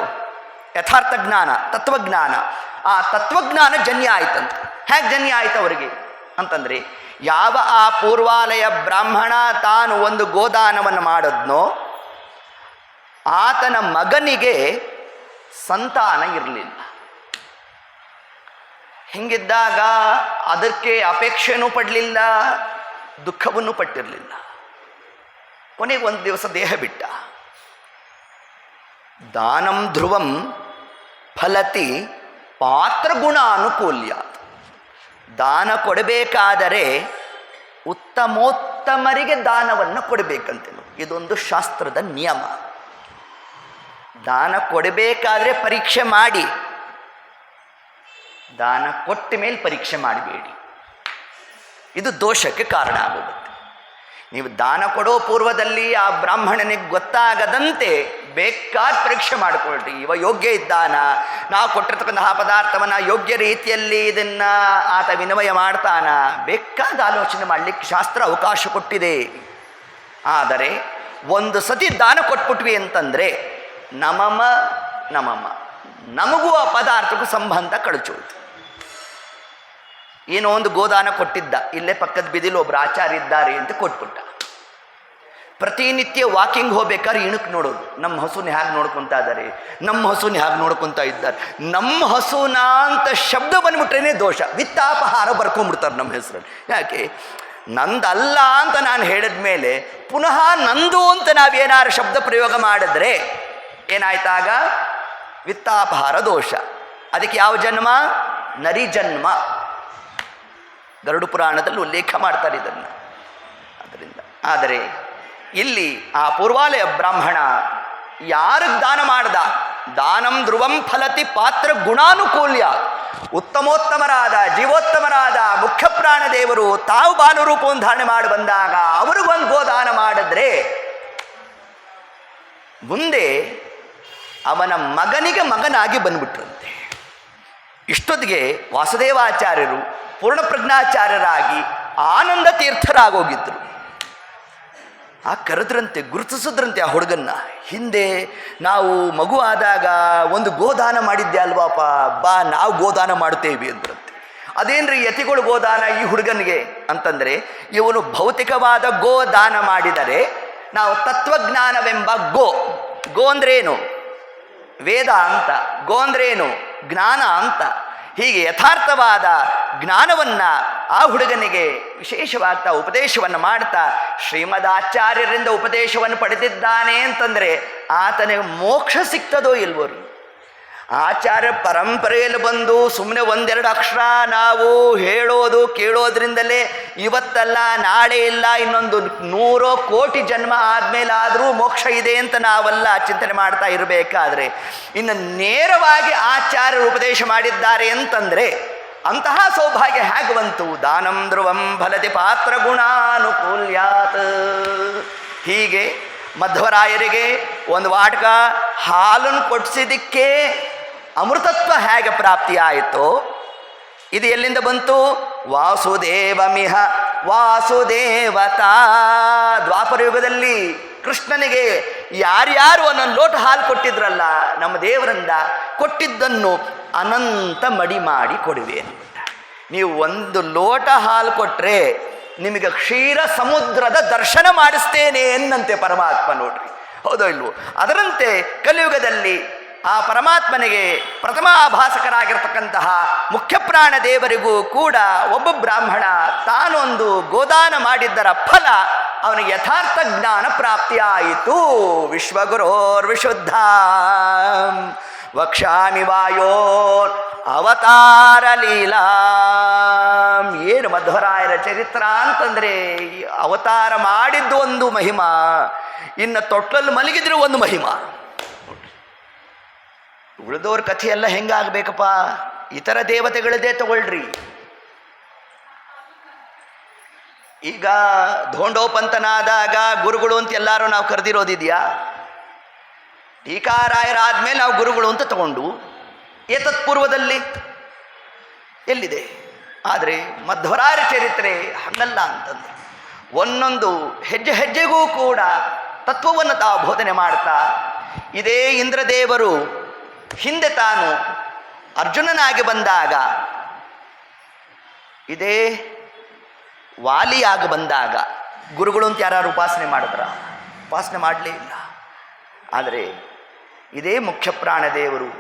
ಯಥಾರ್ಥ ಜ್ಞಾನ, ತತ್ವಜ್ಞಾನ. ಆ ತತ್ವಜ್ಞಾನ ಜನ್ಯ ಆಯ್ತಂತ. ಹೇಗೆ ಜನ್ಯ ಆಯ್ತು ಅವರಿಗೆ ಅಂತಂದರೆ, ಯಾವ ಆ ಪೂರ್ವಾಲಯ ಬ್ರಾಹ್ಮಣ ತಾನು ಒಂದು ಗೋದಾನವನ್ನು ಮಾಡಿದ್ನೋ ಆತನ ಮಗನಿಗೆ ಸಂತಾನ ಇರಲಿಲ್ಲ. ಹಿಂಗಿದ್ದಾಗ ಅದಕ್ಕೆ ಅಪೇಕ್ಷೆನೂ ಪಡಲಿಲ್ಲ, ದುಃಖವನ್ನು ಪಟ್ಟಿರಲಿಲ್ಲ. ಕೊನೆಗೆ ಒಂದು ದಿವಸ ದೇಹ ಬಿಟ್ಟ. ದಾನಂ ಧ್ರುವಂ ಫಲತಿ ಪಾತ್ರ ಗುಣಾನುಕೂಲ್ಯ. ದಾನ ಕೊಡಬೇಕಾದರೆ ಉತ್ತಮೋತ್ತಮರಿಗೆ ದಾನವನ್ನು ಕೊಡಬೇಕಂತೆ. ಇದೊಂದು ಶಾಸ್ತ್ರದ ನಿಯಮ. ದಾನ ಕೊಡಬೇಕಾದ್ರೆ ಪರೀಕ್ಷೆ ಮಾಡಿ, ದಾನ ಕೊಟ್ಟ ಮೇಲೆ ಪರೀಕ್ಷೆ ಮಾಡಬೇಡಿ. ಇದು ದೋಷಕ್ಕೆ ಕಾರಣ ಆಗುತ್ತೆ. ನೀವು ದಾನ ಕೊಡೋ ಪೂರ್ವದಲ್ಲಿ ಆ ಬ್ರಾಹ್ಮಣನಿಗೆ ಗೊತ್ತಾಗದಂತೆ ಬೇಕಾದ ಪರೀಕ್ಷೆ ಮಾಡಿಕೊಳ್ರಿ. ಇವ ಯೋಗ್ಯ ಇದ್ದಾನ, ನಾವು ಕೊಟ್ಟಿರ್ತಕ್ಕಂತಹ ಪದಾರ್ಥವನ್ನು ಯೋಗ್ಯ ರೀತಿಯಲ್ಲಿ ಇದನ್ನು ಆತ ವಿನಿಮಯ ಮಾಡ್ತಾನ, ಬೇಕಾದ ಆಲೋಚನೆ ಮಾಡಲಿಕ್ಕೆ ಶಾಸ್ತ್ರ ಅವಕಾಶ ಕೊಟ್ಟಿದೆ. ಆದರೆ ಒಂದು ಸತಿ ದಾನ ಕೊಟ್ಬಿಟ್ವಿ ಅಂತಂದರೆ ನಮಗೂ ಆ ಪದಾರ್ಥಕ್ಕೂ ಸಂಬಂಧ ಕಳಚೋಯ್ತು. ಏನೋ ಒಂದು ಗೋದಾನ ಕೊಟ್ಟಿದ್ದ, ಇಲ್ಲೇ ಪಕ್ಕದ ಬೀದಿಲಿ ಒಬ್ಬರು ಆಚಾರ್ಯ ಇದ್ದಾರೆ ಅಂತ ಕೊಟ್ಬಿಟ್ಟ. ಪ್ರತಿನಿತ್ಯ ವಾಕಿಂಗ್ ಹೋಗ್ಬೇಕಾದ್ರೆ ಇಣಕ್ಕೆ ನೋಡೋದು, ನಮ್ಮ ಹಸುನ ಹೇಗೆ ನೋಡ್ಕೊತಾ ಇದ್ದಾರೆ, ನಮ್ಮ ಹಸುನ ಹೇಗೆ ನೋಡ್ಕೊತಾ ಇದ್ದಾರೆ. ನಮ್ಮ ಹಸುನ ಅಂತ ಶಬ್ದ ಬಂದ್ಬಿಟ್ರೇನೆ ದೋಷ, ವಿತ್ತಾಪಹಾರ ಬರ್ಕೊಂಡ್ಬಿಡ್ತಾರೆ ನಮ್ಮ ಹೆಸರಲ್ಲಿ. ಯಾಕೆ? ನಂದಲ್ಲ ಅಂತ ನಾನು ಹೇಳಿದ ಮೇಲೆ ಪುನಃ ನಂದು ಅಂತ ನಾವೇನಾರು ಶಬ್ದ ಪ್ರಯೋಗ ಮಾಡಿದ್ರೆ ಏನಾಯ್ತಾಗ? ವಿತ್ತಾಪಹಾರ ದೋಷ. ಅದಕ್ಕೆ ಯಾವ ಜನ್ಮ? ನರಿ ಜನ್ಮ. ಗರುಡ ಪುರಾಣದಲ್ಲಿ ಉಲ್ಲೇಖ ಮಾಡ್ತಾರೆ ಇದನ್ನು. ಅದರಿಂದ ಆದರೆ ಇಲ್ಲಿ ಆ ಪೂರ್ವಾಲಯ ಬ್ರಾಹ್ಮಣ ಯಾರಿಗೆ ದಾನ ಮಾಡ್ದ? ದಾನಂ ಧ್ರುವಂ ಫಲತಿ ಪಾತ್ರ ಗುಣಾನುಕೂಲ್ಯ. ಉತ್ತಮೋತ್ತಮರಾದ ಜೀವೋತ್ತಮರಾದ ಮುಖ್ಯ ಪ್ರಾಣದೇವರು ತಾವು ಬಾಲರೂಪವನ್ನು ಧಾರಣೆ ಮಾಡಿ ಬಂದಾಗ ಅವ್ರಿಗೊಂದು ಗೋದಾನ ಮಾಡಿದ್ರೆ ಮುಂದೆ ಅವನ ಮಗನಿಗೆ ಮಗನಾಗಿ ಬಂದ್ಬಿಟ್ರಂತೆ. ಇಷ್ಟೊತ್ತಿಗೆ ವಾಸುದೇವಾಚಾರ್ಯರು ಪೂರ್ಣಪ್ರಜ್ಞಾಚಾರ್ಯರಾಗಿ ಆನಂದ ತೀರ್ಥರಾಗೋಗಿದ್ರು. ಆ ಕರೆದ್ರಂತೆ, ಗುರುತಿಸಿದ್ರಂತೆ ಆ ಹುಡುಗನ್ನ. ಹಿಂದೆ ನಾವು ಮಗು ಆದಾಗ ಒಂದು ಗೋದಾನ ಮಾಡಿದ್ದೆ ಅಲ್ವಾಪ, ಬಾ ನಾವು ಗೋದಾನ ಮಾಡುತ್ತೇವೆ ಅಂದ್ರಂತೆ. ಅದೇನ್ರಿ ಯತಿಗಳು ಗೋದಾನ ಈ ಹುಡುಗನಿಗೆ ಅಂತಂದರೆ, ಇವನು ಭೌತಿಕವಾದ ಗೋದಾನ ಮಾಡಿದರೆ ನಾವು ತತ್ವಜ್ಞಾನವೆಂಬ ಗೋ ಅಂದ್ರೇನು? ವೇದ ಅಂತ. ಗೋ ಅಂದ್ರೇನು? ಜ್ಞಾನ ಅಂತ. ಹೀಗೆ ಯಥಾರ್ಥವಾದ ಜ್ಞಾನವನ್ನು ಆ ಹುಡುಗನಿಗೆ ವಿಶೇಷವಾಗ್ತಾ ಉಪದೇಶವನ್ನು ಮಾಡ್ತಾ ಶ್ರೀಮದಾಚಾರ್ಯರಿಂದ ಉಪದೇಶವನ್ನು ಪಡೆದಿದ್ದಾನೆ ಅಂತಂದರೆ ಆತನಿಗೆ ಮೋಕ್ಷ ಸಿಗ್ತದೋ ಇಲ್ವೋ ರೀ? ಆಚಾರ್ಯ ಪರಂಪರೆಯಲ್ಲಿ ಬಂದು ಸುಮ್ಮನೆ ಒಂದೆರಡು ಅಕ್ಷರ ನಾವು ಹೇಳೋದು ಕೇಳೋದ್ರಿಂದಲೇ ಇವತ್ತಲ್ಲ ನಾಳೆ ಇಲ್ಲ ಇನ್ನೊಂದು 100 ಕೋಟಿ ಜನ್ಮ ಆದಮೇಲಾದರೂ ಮೋಕ್ಷ ಇದೆ ಅಂತ ನಾವೆಲ್ಲ ಚಿಂತನೆ ಮಾಡ್ತಾ ಇರಬೇಕಾದ್ರೆ ಇನ್ನು ನೇರವಾಗಿ ಆಚಾರ್ಯರು ಉಪದೇಶ ಮಾಡಿದ್ದಾರೆ ಅಂತಂದರೆ ಅಂತಹ ಸೌಭಾಗ್ಯ ಹೇಗೆ ಬಂತು? ದಾನಂ ಧ್ರುವಂ ಫಲತಿ ಪಾತ್ರ ಗುಣಾನುಕೂಲ್ಯಾತ್. ಹೀಗೆ ಮಧ್ವರಾಯರಿಗೆ ಒಂದು ವಾಟಕ ಹಾಲನ್ನು ಕೊಡಿಸಿದ್ದಕ್ಕೆ ಅಮೃತತ್ವ ಹೇಗೆ ಪ್ರಾಪ್ತಿಯಾಯಿತೋ ಇದು ಎಲ್ಲಿಂದ ಬಂತು? ವಾಸುದೇವಮಿಹ ವಾಸುದೇವತಾ. ದ್ವಾಪರ ಯುಗದಲ್ಲಿ ಕೃಷ್ಣನಿಗೆ ಯಾರ್ಯಾರು ಒಂದೊಂದು ಲೋಟ ಹಾಲು ಕೊಟ್ಟಿದ್ರಲ್ಲ ನಮ್ಮ ದೇವರಿಂದ ಕೊಟ್ಟಿದ್ದನ್ನು ಅನಂತ ಮಡಿ ಮಾಡಿ ಕೊಡುವೆ ಅಂತ. ನೀವು ಒಂದು ಲೋಟ ಹಾಲು ಕೊಟ್ಟರೆ ನಿಮಗೆ ಕ್ಷೀರ ಸಮುದ್ರದ ದರ್ಶನ ಮಾಡಿಸ್ತೇನೆ ಎನ್ನಂತೆ ಪರಮಾತ್ಮ. ನೋಡ್ರಿ, ಹೌದೋ ಇಲ್ವೋ? ಅದರಂತೆ ಕಲಿಯುಗದಲ್ಲಿ ಆ ಪರಮಾತ್ಮನಿಗೆ ಪ್ರಥಮಾಭಾಸಕರಾಗಿರ್ತಕ್ಕಂತಹ ಮುಖ್ಯಪ್ರಾಣ ದೇವರಿಗೂ ಕೂಡ ಒಬ್ಬ ಬ್ರಾಹ್ಮಣ ತಾನೊಂದು ಗೋದಾನ ಮಾಡಿದ್ದರ ಫಲ ಅವನಿಗೆ ಯಥಾರ್ಥ ಜ್ಞಾನ ಪ್ರಾಪ್ತಿಯಾಯಿತು. ವಿಶ್ವಗುರೋರ್ವಿಶುದ್ಧ ವಕ್ಷಾಮಿ ವಾಯೋರ್ ಅವತಾರ ಲೀಲಾ. ಏನು ಮಧ್ವರಾಯರ ಚರಿತ್ರ ಅಂತಂದರೆ ಅವತಾರ ಮಾಡಿದ್ದು ಒಂದು ಮಹಿಮಾ, ಇನ್ನು ತೊಟ್ಲಲ್ಲಿ ಮಲಗಿದ್ರು ಒಂದು ಮಹಿಮಾ. ಉಳಿದವ್ರ ಕಥೆಯೆಲ್ಲ ಹೆಂಗಾಗಬೇಕಪ್ಪ? ಇತರ ದೇವತೆಗಳದ್ದೇ ತಗೊಳ್ರಿ. ಈಗ ಧೋಂಡೋಪಂತನಾದಾಗ ಗುರುಗಳು ಅಂತ ಎಲ್ಲರೂ ನಾವು ಕರೆದಿರೋದಿದೆಯಾ? ಟೀಕಾರಾಯರಾದ್ಮೇಲೆ ನಾವು ಗುರುಗಳು ಅಂತ ತಗೊಂಡು ಏತತ್ಪೂರ್ವದಲ್ಲಿ ಎಲ್ಲಿದೆ? ಆದರೆ ಮಧ್ವರಾಯರ ಚರಿತ್ರೆ ಹಂಗಲ್ಲ ಅಂತಂದ್ರೆ ಒಂದೊಂದು ಹೆಜ್ಜೆ ಹೆಜ್ಜೆಗೂ ಕೂಡ ತತ್ವವನ್ನು ತಾವು ಬೋಧನೆ ಮಾಡ್ತಾ, ಇದೇ ಇಂದ್ರದೇವರು ಹಿಂದೆ ತಾನು ಅರ್ಜುನನಾಗಿ ಬಂದಾಗ, ಇದೇ ವಾಲಿಯಾಗಿ ಬಂದಾಗ ಗುರುಗಳು ಅಂತ ಯಾರು ಉಪಾಸನೆ ಮಾಡಿದ್ರ? ಉಪಾಸನೆ ಮಾಡಲೇ ಇಲ್ಲ. ಆದರೆ ಇದೇ ಮುಖ್ಯ ಪ್ರಾಣದೇವರು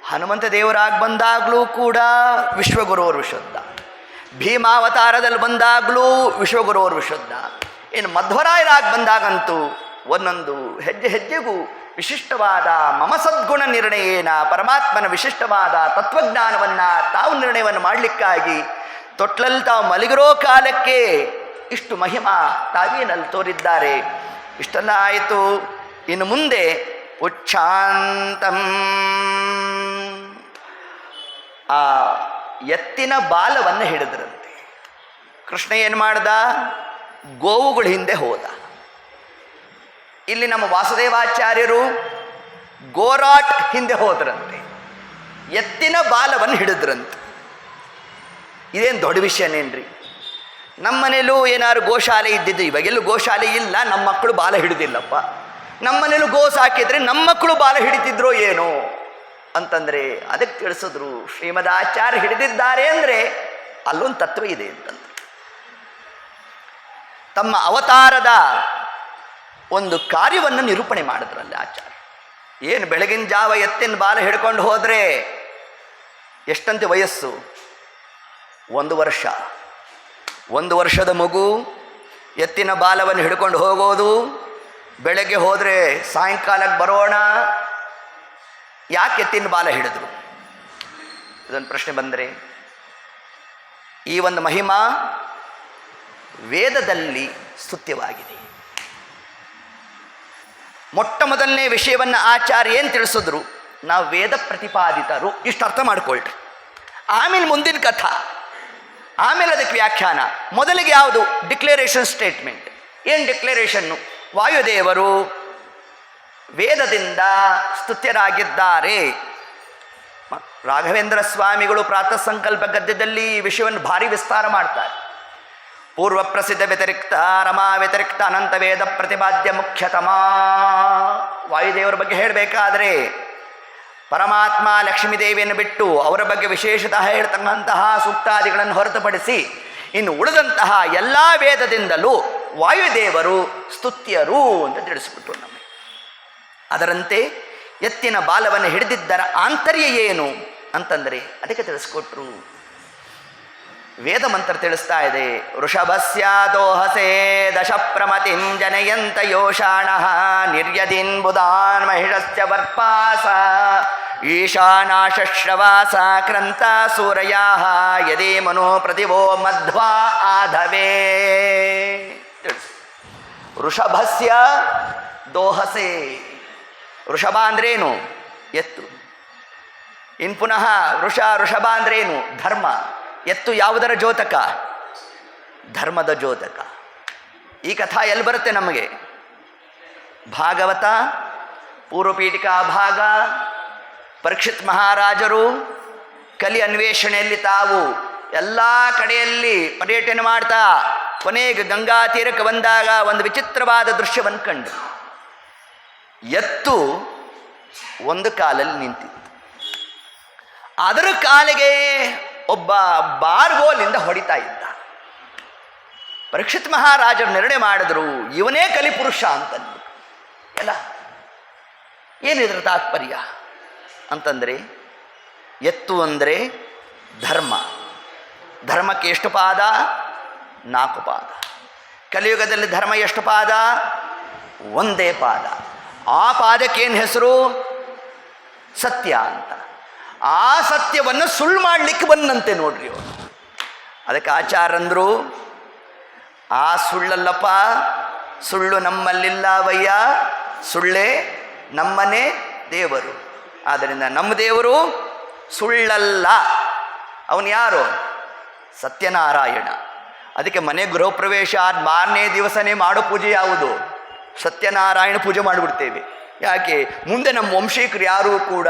ಹನುಮಂತ ದೇವರಾಗಿ ಬಂದಾಗಲೂ ಕೂಡ ವಿಶ್ವಗುರೋರ್ ವಿಶುದ್ಧ, ಭೀಮಾವತಾರದಲ್ಲಿ ಬಂದಾಗಲೂ ವಿಶ್ವಗುರೋರ್ ವಿಶುದ್ಧ. ಇನ್ನು ಮಧ್ವರಾಯರಾಗಿ ಬಂದಾಗಂತೂ ಒಂದೊಂದು ಹೆಜ್ಜೆ ಹೆಜ್ಜೆಗೂ ವಿಶಿಷ್ಟವಾದ ಮಮ ಸದ್ಗುಣ ನಿರ್ಣಯೇನ ಪರಮಾತ್ಮನ ವಿಶಿಷ್ಟವಾದ ತತ್ವಜ್ಞಾನವನ್ನು ತಾವು ನಿರ್ಣಯವನ್ನು ಮಾಡಲಿಕ್ಕಾಗಿ ತೊಟ್ಲಲ್ಲಿ ತಾವು ಮಲಗಿರೋ ಕಾಲಕ್ಕೆ ಇಷ್ಟು ಮಹಿಮಾ ತಾವೇನಲ್ಲಿ ತೋರಿದ್ದಾರೆ. ಇಷ್ಟೆಲ್ಲ ಆಯಿತು. ಇನ್ನು ಮುಂದೆ ಉಚ್ಛಾಂತಂ, ಆ ಎತ್ತಿನ ಬಾಲವನ್ನು ಹಿಡಿದ್ರಂತೆ. ಕೃಷ್ಣ ಏನು ಮಾಡ್ದ? ಗೋವುಗಳ ಹಿಂದೆ ಹೋದ. ಇಲ್ಲಿ ನಮ್ಮ ವಾಸುದೇವಾಚಾರ್ಯರು ಗೋರಾಟ್ ಹಿಂದೆ ಹೋದ್ರಂತೆ, ಎತ್ತಿನ ಬಾಲವನ್ನು ಹಿಡಿದ್ರಂತೆ. ಇದೇನು ದೊಡ್ಡ ವಿಷಯನೇನ್ರಿ? ನಮ್ಮ ಮನೇಲೂ ಏನಾದ್ರು ಗೋಶಾಲೆ ಇದ್ದಿದ್ದು, ಇವಾಗೆಲ್ಲೂ ಗೋಶಾಲೆ ಇಲ್ಲ, ನಮ್ಮ ಮಕ್ಕಳು ಬಾಲ ಹಿಡಿದಿಲ್ಲಪ್ಪ. ನಮ್ಮ ಮನೇಲೂ ಗೋ ಸಾಕಿದ್ರೆ ನಮ್ಮ ಮಕ್ಕಳು ಬಾಲ ಹಿಡಿತಿದ್ರೋ ಏನೋ ಅಂತಂದರೆ ಅದಕ್ಕೆ ತಿಳಿಸಿದ್ರು. ಶ್ರೀಮದಾಚಾರ್ಯ ಹಿಡಿದಿದ್ದಾರೆ ಅಂದರೆ ಅಲ್ಲೊಂದು ತತ್ವ ಇದೆ ಅಂತಂದ್ರೆ ತಮ್ಮ ಅವತಾರದ ಒಂದು ಕಾರ್ಯವನ್ನು ನಿರೂಪಣೆ ಮಾಡಿದ್ರಲ್ಲಿ ಆಚಾರ್ಯ. ಏನು ಬೆಳಗಿನ ಜಾವ ಎತ್ತಿನ ಬಾಲ ಹಿಡ್ಕೊಂಡು ಹೋದರೆ ಎಷ್ಟಂತೆ ವಯಸ್ಸು? 1 ವರ್ಷ. 1 ವರ್ಷದ ಮಗು ಎತ್ತಿನ ಬಾಲವನ್ನು ಹಿಡ್ಕೊಂಡು ಹೋಗೋದು, ಬೆಳಗ್ಗೆ ಹೋದರೆ ಸಾಯಂಕಾಲಕ್ಕೆ ಬರೋಣ. ಯಾಕೆ ಎತ್ತಿನ ಬಾಲ ಹಿಡಿದ್ರು? ಇದೊಂದು ಪ್ರಶ್ನೆ ಬಂದರೆ, ಈ ಒಂದು ಮಹಿಮಾ ವೇದದಲ್ಲಿ ಸ್ತುತ್ಯವಾಗಿದೆ. ಮೊಟ್ಟ ಮೊದಲನೇ ವಿಷಯವನ್ನು ಆಚಾರ್ಯ ಏನು ತಿಳಿಸಿದ್ರು? ನಾವು ವೇದ ಪ್ರತಿಪಾದಿತರು, ಇಷ್ಟು ಅರ್ಥ ಮಾಡ್ಕೊಳ್ರಿ. ಆಮೇಲೆ ಮುಂದಿನ ಕಥಾ, ಆಮೇಲೆ ಅದಕ್ಕೆ ವ್ಯಾಖ್ಯಾನ. ಮೊದಲಿಗೆ ಯಾವುದು? Declaration statement. ಏನು ಡಿಕ್ಲರೇಷನ್ನು? ವಾಯುದೇವರು ವೇದದಿಂದ ಸ್ತುತ್ಯರಾಗಿದ್ದಾರೆ. ರಾಘವೇಂದ್ರ ಸ್ವಾಮಿಗಳು ಪ್ರಾತಃ ಸಂಕಲ್ಪ ಗದ್ಯದಲ್ಲಿ ಈ ವಿಷಯವನ್ನು ಭಾರಿ ವಿಸ್ತಾರ ಮಾಡ್ತಾರೆ. ಪೂರ್ವ ಪ್ರಸಿದ್ಧ ವ್ಯತಿರಿಕ್ತ ರಮಾ ವ್ಯತಿರಿಕ್ತ ಅನಂತ ವೇದ ಪ್ರತಿಪಾದ್ಯ ಮುಖ್ಯತಮ. ವಾಯುದೇವರ ಬಗ್ಗೆ ಹೇಳಬೇಕಾದ್ರೆ ಪರಮಾತ್ಮ ಲಕ್ಷ್ಮೀದೇವಿಯನ್ನು ಬಿಟ್ಟು ಅವರ ಬಗ್ಗೆ ವಿಶೇಷತಃ ಹೇಳ್ತಕ್ಕಂತಹ ಸೂಕ್ತಾದಿಗಳನ್ನು ಹೊರತುಪಡಿಸಿ ಇನ್ನು ಉಳಿದಂತಹ ಎಲ್ಲ ವೇದದಿಂದಲೂ ವಾಯುದೇವರು ಸ್ತುತ್ಯರು ಅಂತ ತಿಳಿಸ್ಬಿಟ್ರು ನಮಗೆ. ಅದರಂತೆ ಎತ್ತಿನ ಬಾಲವನ್ನು ಹಿಡಿದಿದ್ದರ ಆಂತರ್ಯ ಏನು ಅಂತಂದರೆ ಅದಕ್ಕೆ ತಿಳಿಸ್ಕೊಟ್ರು. ವೇದ ಮಂತ್ರ ತಿಳಿಸ್ತಾ ಇದೆ. ವೃಷಭಸ್ಯ ದೋಹಸೆ ದಶ ಪ್ರಮತಿಂ ಜನಯಂತ ಯೋಷಾಣ ನಿರ್ಯದಿನ್ ಬುಧಾನ್ ಮಹಿಷಸ್ಯ ವರ್ಪಾಸ ಈಶಾನಾಶ್ರವಾಸ ಕ್ರಂತ ಸೂರಯಾ ಯದೇ ಮನೋ ಪ್ರತಿಭೋ ಮಧ್ವಾ ಆಧವೇ. ವೃಷಭಸ್ಯ ದೋಹಸೆ. ವೃಷಭ ಅಂದ್ರೇನು? ಎತ್ತು. ಇನ್ನು ಪುನಃ ವೃಷಭ ಅಂದ್ರೇನು? ಧರ್ಮ. ಎತ್ತು ಯಾವುದರ ದ್ಯೋತಕ? ಧರ್ಮದ ದ್ಯೋತಕ. ಈ ಕಥಾ ಎಲ್ಲಿ ಬರುತ್ತೆ ನಮಗೆ? ಭಾಗವತ ಪೂರ್ವಪೀಠಿಕಾ ಭಾಗ. ಪರೀಕ್ಷಿತ್ ಮಹಾರಾಜರು ಕಲಿ ಅನ್ವೇಷಣೆಯಲ್ಲಿ ತಾವು ಎಲ್ಲ ಕಡೆಯಲ್ಲಿ ಪರ್ಯಟನೆ ಮಾಡ್ತಾ ಕೊನೆಗೆ ಗಂಗಾ ತೀರಕ್ಕೆ ಬಂದಾಗ ಒಂದು ವಿಚಿತ್ರವಾದ ದೃಶ್ಯವನ್ನು ಕಂಡು. ಎತ್ತು ಒಂದು ಕಾಲಲ್ಲಿ ನಿಂತಿತ್ತು. ಅದರ ಕಾಲಿಗೆ ಒಬ್ಬ ಬಾರ್ಗೋಲಿಂದ ಹೊಡಿತಾ ಇದ್ದ. ಪರೀಕ್ಷಿತ್ ಮಹಾರಾಜರು ನಿರ್ಣಯ ಮಾಡಿದ್ರು, ಇವನೇ ಕಲಿಪುರುಷ ಅಂತಂದು. ಎಲ್ಲ ಏನಿದ್ರ ತಾತ್ಪರ್ಯ ಅಂತಂದರೆ, ಎತ್ತು ಅಂದರೆ ಧರ್ಮ. ಧರ್ಮಕ್ಕೆ ಎಷ್ಟು ಪಾದ? 4 ಪಾದ. ಕಲಿಯುಗದಲ್ಲಿ ಧರ್ಮ ಎಷ್ಟು ಪಾದ? ಒಂದೇ ಪಾದ. ಆ ಪಾದಕ್ಕೇನು ಹೆಸರು? ಸತ್ಯ ಅಂತ. ಆ ಸತ್ಯವನ್ನು ಸುಳ್ಳು ಮಾಡಲಿಕ್ಕೆ ಬಂದಂತೆ ನೋಡ್ರಿ ಅವರು. ಅದಕ್ಕೆ ಆಚಾರಂದರು, ಆ ಸುಳ್ಳಲ್ಲಪ್ಪ, ಸುಳ್ಳು ನಮ್ಮಲ್ಲಿಲ್ಲವಯ್ಯ, ಸುಳ್ಳೇ ನಮ್ಮನೇ ದೇವರು. ಆದ್ದರಿಂದ ನಮ್ಮ ದೇವರು ಸುಳ್ಳಲ್ಲ. ಅವನು ಯಾರು? ಸತ್ಯನಾರಾಯಣ. ಅದಕ್ಕೆ ಮನೆ ಗೃಹ ಪ್ರವೇಶ ಆದ 4ನೇ ದಿವಸನೇ ಮಾಡೋ ಪೂಜೆ ಯಾವುದು? ಸತ್ಯನಾರಾಯಣ ಪೂಜೆ ಮಾಡಿಬಿಡ್ತೇವೆ. ಯಾಕೆ? ಮುಂದೆ ನಮ್ಮ ವಂಶೀಕರು ಯಾರೂ ಕೂಡ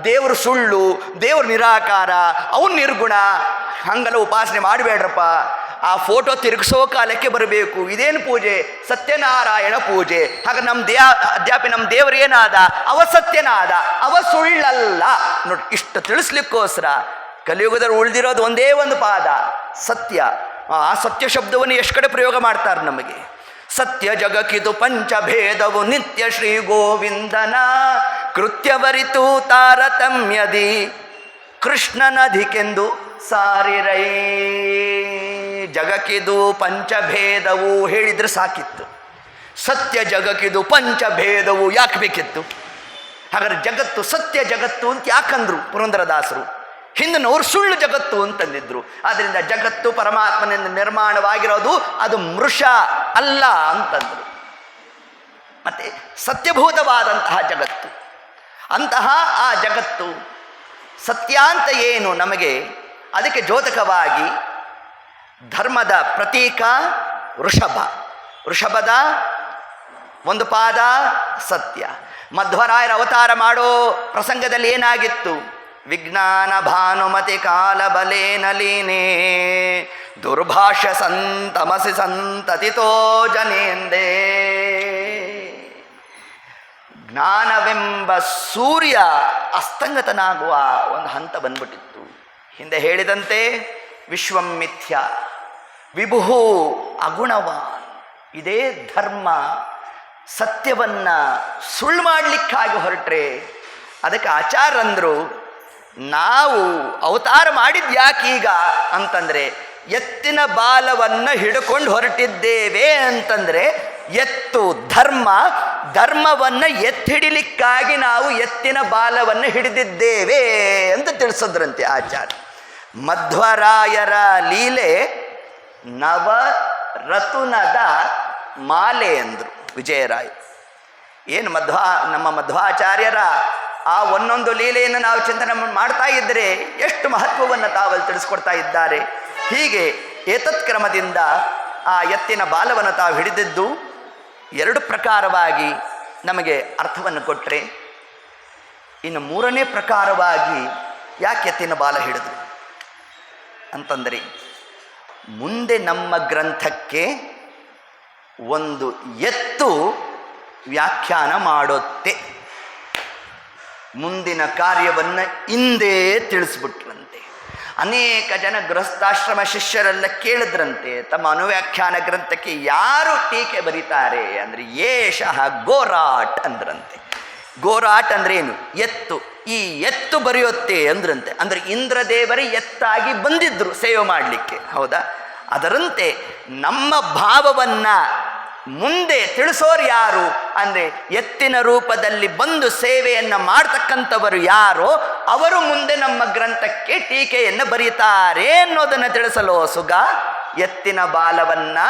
ದೇವರು ಸುಳ್ಳು, ದೇವರು ನಿರಾಕಾರ, ಅವನು ನಿರ್ಗುಣ, ಹಂಗೆಲ್ಲ ಉಪಾಸನೆ ಮಾಡಬೇಡ್ರಪ್ಪ, ಆ ಫೋಟೋ ತಿರುಗಿಸೋ ಕಾಲಕ್ಕೆ ಬರಬೇಕು. ಇದೇನು ಪೂಜೆ? ಸತ್ಯನಾರಾಯಣ ಪೂಜೆ. ಹಾಗೆ ಅದ್ಯಾಪಿ ನಮ್ಮ ದೇವರು ಏನಾದ? ಅವ ಸತ್ಯನಾದ, ಅವ ಸುಳ್ಳಲ್ಲ ನೋಡಿ. ಇಷ್ಟು ತಿಳಿಸ್ಲಿಕ್ಕೋಸ್ಕರ ಕಲಿಯುಗದಲ್ಲಿ ಉಳಿದಿರೋದು ಒಂದೇ ಒಂದು ಪಾದ, ಸತ್ಯ. ಆ ಸತ್ಯ ಶಬ್ದವನ್ನು ಎಷ್ಟು ಕಡೆ ಪ್ರಯೋಗ ಮಾಡ್ತಾರೆ ನಮಗೆ. ಸತ್ಯ ಜಗಕ್ಕಿದು ಪಂಚಭೇದವು ನಿತ್ಯ ಶ್ರೀ ಗೋವಿಂದನ ಕೃತ್ಯವರಿತು ತಾರತಮ್ಯದಿ ಕೃಷ್ಣನಧಿಕೆಂದು ಸಾರಿರೈ. ಜಗಕ್ಕಿದು ಪಂಚಭೇದವು ಹೇಳಿದ್ರೆ ಸಾಕಿತ್ತು. ಸತ್ಯ ಜಗಕ್ಕಿದು ಪಂಚಭೇದವು ಯಾಕೆ ಬೇಕಿತ್ತು? ಹಾಗಾದ್ರೆ ಜಗತ್ತು ಸತ್ಯ ಜಗತ್ತು ಅಂತ ಯಾಕಂದ್ರು ಪುರಂದರದಾಸರು? ಹಿಂದಿನವರು ಸುಳ್ಳು ಜಗತ್ತು ಅಂತಂದಿದ್ರು. ಆದ್ದರಿಂದ ಜಗತ್ತು ಪರಮಾತ್ಮನಿಂದ ನಿರ್ಮಾಣವಾಗಿರೋದು, ಅದು ಮೃಷ ಅಲ್ಲ ಅಂತಂದರು. ಮತ್ತೆ ಸತ್ಯಭೂತವಾದಂತಹ ಜಗತ್ತು, ಅಂತಹ ಆ ಜಗತ್ತು ಸತ್ಯ ಅಂತ ಏನು ನಮಗೆ? ಅದಕ್ಕೆ ದ್ಯೋತಕವಾಗಿ ಧರ್ಮದ ಪ್ರತೀಕ ವೃಷಭ. ವೃಷಭದ ಒಂದು ಪಾದ ಸತ್ಯ. ಮಧ್ವರಾಯರ ಅವತಾರ ಮಾಡೋ ಪ್ರಸಂಗದಲ್ಲಿ ಏನಾಗಿತ್ತು? ವಿಜ್ಞಾನ ಭಾನುಮತಿ ಕಾಲ ಬಲೇನ ಲೀನೇ ದುರ್ಭಾಷ್ಯ ಸಂತಮಸಿ ಸಂತತಿತೋ ಜನೇಂದೇ. ಜ್ಞಾನವೆಂಬ ಸೂರ್ಯ ಅಸ್ತಂಗತನಾಗುವ ಒಂದು ಹಂತ ಬಂದ್ಬಿಟ್ಟಿತ್ತು. ಹಿಂದೆ ಹೇಳಿದಂತೆ ವಿಶ್ವಂ ಮಿಥ್ಯ ವಿಭು ಅಗುಣವಾನ್. ಇದೇ ಧರ್ಮ. ಸತ್ಯವನ್ನು ಸುಳ್ಳು ಮಾಡಲಿಕ್ಕಾಗಿ ಹೊರಟ್ರೆ ಅದಕ್ಕೆ ಆಚಾರಂದರು, ನಾವು ಅವತಾರ ಮಾಡಿದ್ಯಾಕೀಗ ಅಂತಂದರೆ ಎತ್ತಿನ ಬಾಲವನ್ನು ಹಿಡ್ಕೊಂಡು ಹೊರಟಿದ್ದೇವೆ ಅಂತಂದರೆ ಎತ್ತು ಧರ್ಮ, ಧರ್ಮವನ್ನು ಎತ್ತಿಡಿಲಿಕ್ಕಾಗಿ ನಾವು ಎತ್ತಿನ ಬಾಲವನ್ನು ಹಿಡಿದಿದ್ದೇವೆ ಅಂತ ತಿಳಿಸೋದ್ರಂತೆ ಆಚಾರ್ಯ. ಮಧ್ವರಾಯರ ಲೀಲೆ ನವರತುನದ ಮಾಲೆ ಅಂದರು ವಿಜಯರಾಯ. ಏನು ನಮ್ಮ ಮಧ್ವಾಚಾರ್ಯರ ಆ ಒಂದೊಂದು ಲೀಲೆಯನ್ನು ನಾವು ಚಿಂತನೆ ಮಾಡ್ತಾ ಇದ್ದರೆ ಎಷ್ಟು ಮಹತ್ವವನ್ನು ತಾವಲ್ಲಿ ತಿಳಿಸ್ಕೊಡ್ತಾ ಇದ್ದಾರೆ. ಹೀಗೆ ಏತತ್ ಕ್ರಮದಿಂದ ಆ ಎತ್ತಿನ ಬಾಲವನ್ನು ತಾವು ಹಿಡಿದಿದ್ದು 2 ಪ್ರಕಾರವಾಗಿ ನಮಗೆ ಅರ್ಥವನ್ನು ಕೊಟ್ಟರೆ, ಇನ್ನು 3ನೇ ಪ್ರಕಾರವಾಗಿ ಯಾಕೆ ಎತ್ತಿನ ಬಾಲ ಹಿಡಿದ್ರು ಅಂತಂದರೆ, ಮುಂದೆ ನಮ್ಮ ಗ್ರಂಥಕ್ಕೆ ಒಂದು ಎತ್ತು ವ್ಯಾಖ್ಯಾನ ಮಾಡುತ್ತೆ. ಮುಂದಿನ ಕಾರ್ಯವನ್ನು ಹಿಂದೆ ತಿಳಿಸ್ಬಿಟ್ರಂತೆ. ಅನೇಕ ಜನ ಗೃಹಸ್ಥಾಶ್ರಮ ಶಿಷ್ಯರೆಲ್ಲ ಕೇಳಿದ್ರಂತೆ, ತಮ್ಮ ಅನುವ್ಯಾಖ್ಯಾನ ಗ್ರಂಥಕ್ಕೆ ಯಾರು ಟೀಕೆ ಬರೀತಾರೆ ಅಂದರೆ ಏಷಃ ಗೋರಾಟ್ ಅಂದ್ರಂತೆ. ಗೋರಾಟ್ ಅಂದ್ರೆ ಏನು? ಎತ್ತು. ಈ ಎತ್ತು ಬರೆಯುತ್ತೆ ಅಂದ್ರಂತೆ. ಅಂದರೆ ಇಂದ್ರದೇವರೇ ಎತ್ತಾಗಿ ಬಂದಿದ್ರು ಸೇವೆ ಮಾಡಲಿಕ್ಕೆ, ಹೌದಾ? ಅದರಂತೆ ನಮ್ಮ ಭಾವವನ್ನು ಮುಂದೆ ತಿಳಿಸೋರು ಯಾರು ಅಂದರೆ ಎತ್ತಿನ ರೂಪದಲ್ಲಿ ಬಂದು ಸೇವೆಯನ್ನು ಮಾಡ್ತಕ್ಕಂಥವರು ಯಾರೋ ಅವರು ಮುಂದೆ ನಮ್ಮ ಗ್ರಂಥಕ್ಕೆ ಟೀಕೆಯನ್ನು ಬರೀತಾರೆ ಅನ್ನೋದನ್ನು ತಿಳಿಸಲು ಸುಗ ಎತ್ತಿನ ಬಾಲವನ್ನು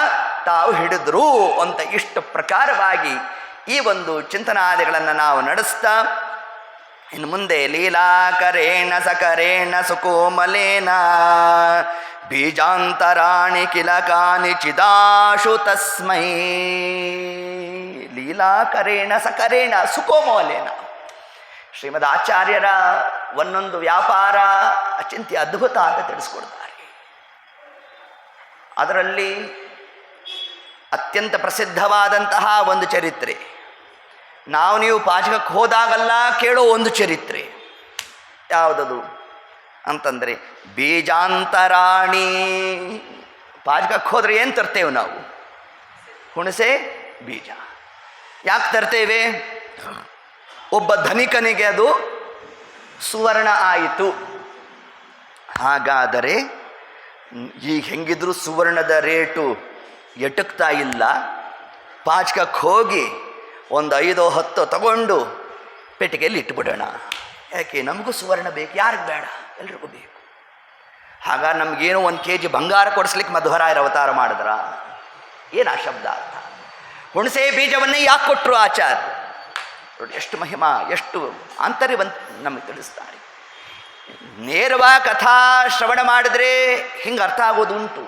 ತಾವು ಹಿಡಿದ್ರು ಅಂತ ಇಷ್ಟು ಪ್ರಕಾರವಾಗಿ ಈ ಒಂದು ಚಿಂತನಾದಿಗಳನ್ನು ನಾವು ನಡೆಸ್ತಾ ಇನ್ನು ಮುಂದೆ ಲೀಲಾಕರೇಣ ಸಕರೇಣ ಸುಕೋಮಲೇನ ಬೀಜಾಂತರಾಣಿ ಕಿಲಕಾನಿ ಚಿದಾಶು ತಸ್ಮೈ ಲೀಲಾಕರೇಣ ಸಕರೇಣ ಸುಕೋಮಲೇನ ಶ್ರೀಮದ್ ಆಚಾರ್ಯರ ಒಂದೊಂದು ವ್ಯಾಪಾರ ಅಚಿಂತ್ಯ ಅದ್ಭುತ ಅಂತ ತಿಳಿಸ್ಕೊಡ್ತಾರೆ. ಅದರಲ್ಲಿ ಅತ್ಯಂತ ಪ್ರಸಿದ್ಧವಾದಂತಹ ಒಂದು ಚರಿತ್ರೆ, ನಾವು ನೀವು ಪಾಚಕಕ್ಕೆ ಹೋದಾಗಲ್ಲ ಕೇಳೋ ಒಂದು ಚರಿತ್ರೆ ಯಾವುದದು ಅಂತಂದರೆ ಬೀಜಾಂತರಾಣಿ. ಪಾಚಕಕ್ಕೆ ಹೋದರೆ ಏನು ತರ್ತೇವೆ ನಾವು? ಹುಣಸೆ ಬೀಜ. ಯಾಕೆ ತರ್ತೇವೆ? ಒಬ್ಬ ಧನಿಕನಿಗೆ ಅದು ಸುವರ್ಣ ಆಯಿತು. ಹಾಗಾದರೆ ಈಗ ಹೆಂಗಿದ್ರು ಸುವರ್ಣದ ರೇಟು ಎಟಕ್ತಾ ಇಲ್ಲ. ಪಾಚಕಕ್ಕೆ ಹೋಗಿ ಒಂದು 5-10 ತಗೊಂಡು ಪೆಟ್ಟಿಗೆಯಲ್ಲಿ ಇಟ್ಬಿಡೋಣ. ಯಾಕೆ? ನಮಗೂ ಸುವರ್ಣ ಬೇಕು, ಯಾರಿಗೆ ಬೇಡ? ಎಲ್ರಿಗೂ ಬೇಕು. ಹಾಗಾಗಿ ನಮಗೇನೋ 1 kg ಬಂಗಾರ ಕೊಡಿಸ್ಲಿಕ್ಕೆ ಮಧ್ವರಾಯರ ಅವತಾರ ಮಾಡಿದ್ರ? ಏನು ಆ ಶಬ್ದ ಅರ್ಥ? ಹುಣಸೆ ಬೀಜವನ್ನೇ ಯಾಕೆ ಕೊಟ್ಟರು ಆಚಾರ್ಯ? ಎಷ್ಟು ಮಹಿಮಾ, ಎಷ್ಟು ಆಂತರ್ಯವಂತ ನಮಗೆ ತಿಳಿಸ್ತಾರೆ. ನೇರವಾಗಿ ಕಥಾ ಶ್ರವಣ ಮಾಡಿದ್ರೆ ಹಿಂಗೆ ಅರ್ಥ ಆಗೋದುಂಟು.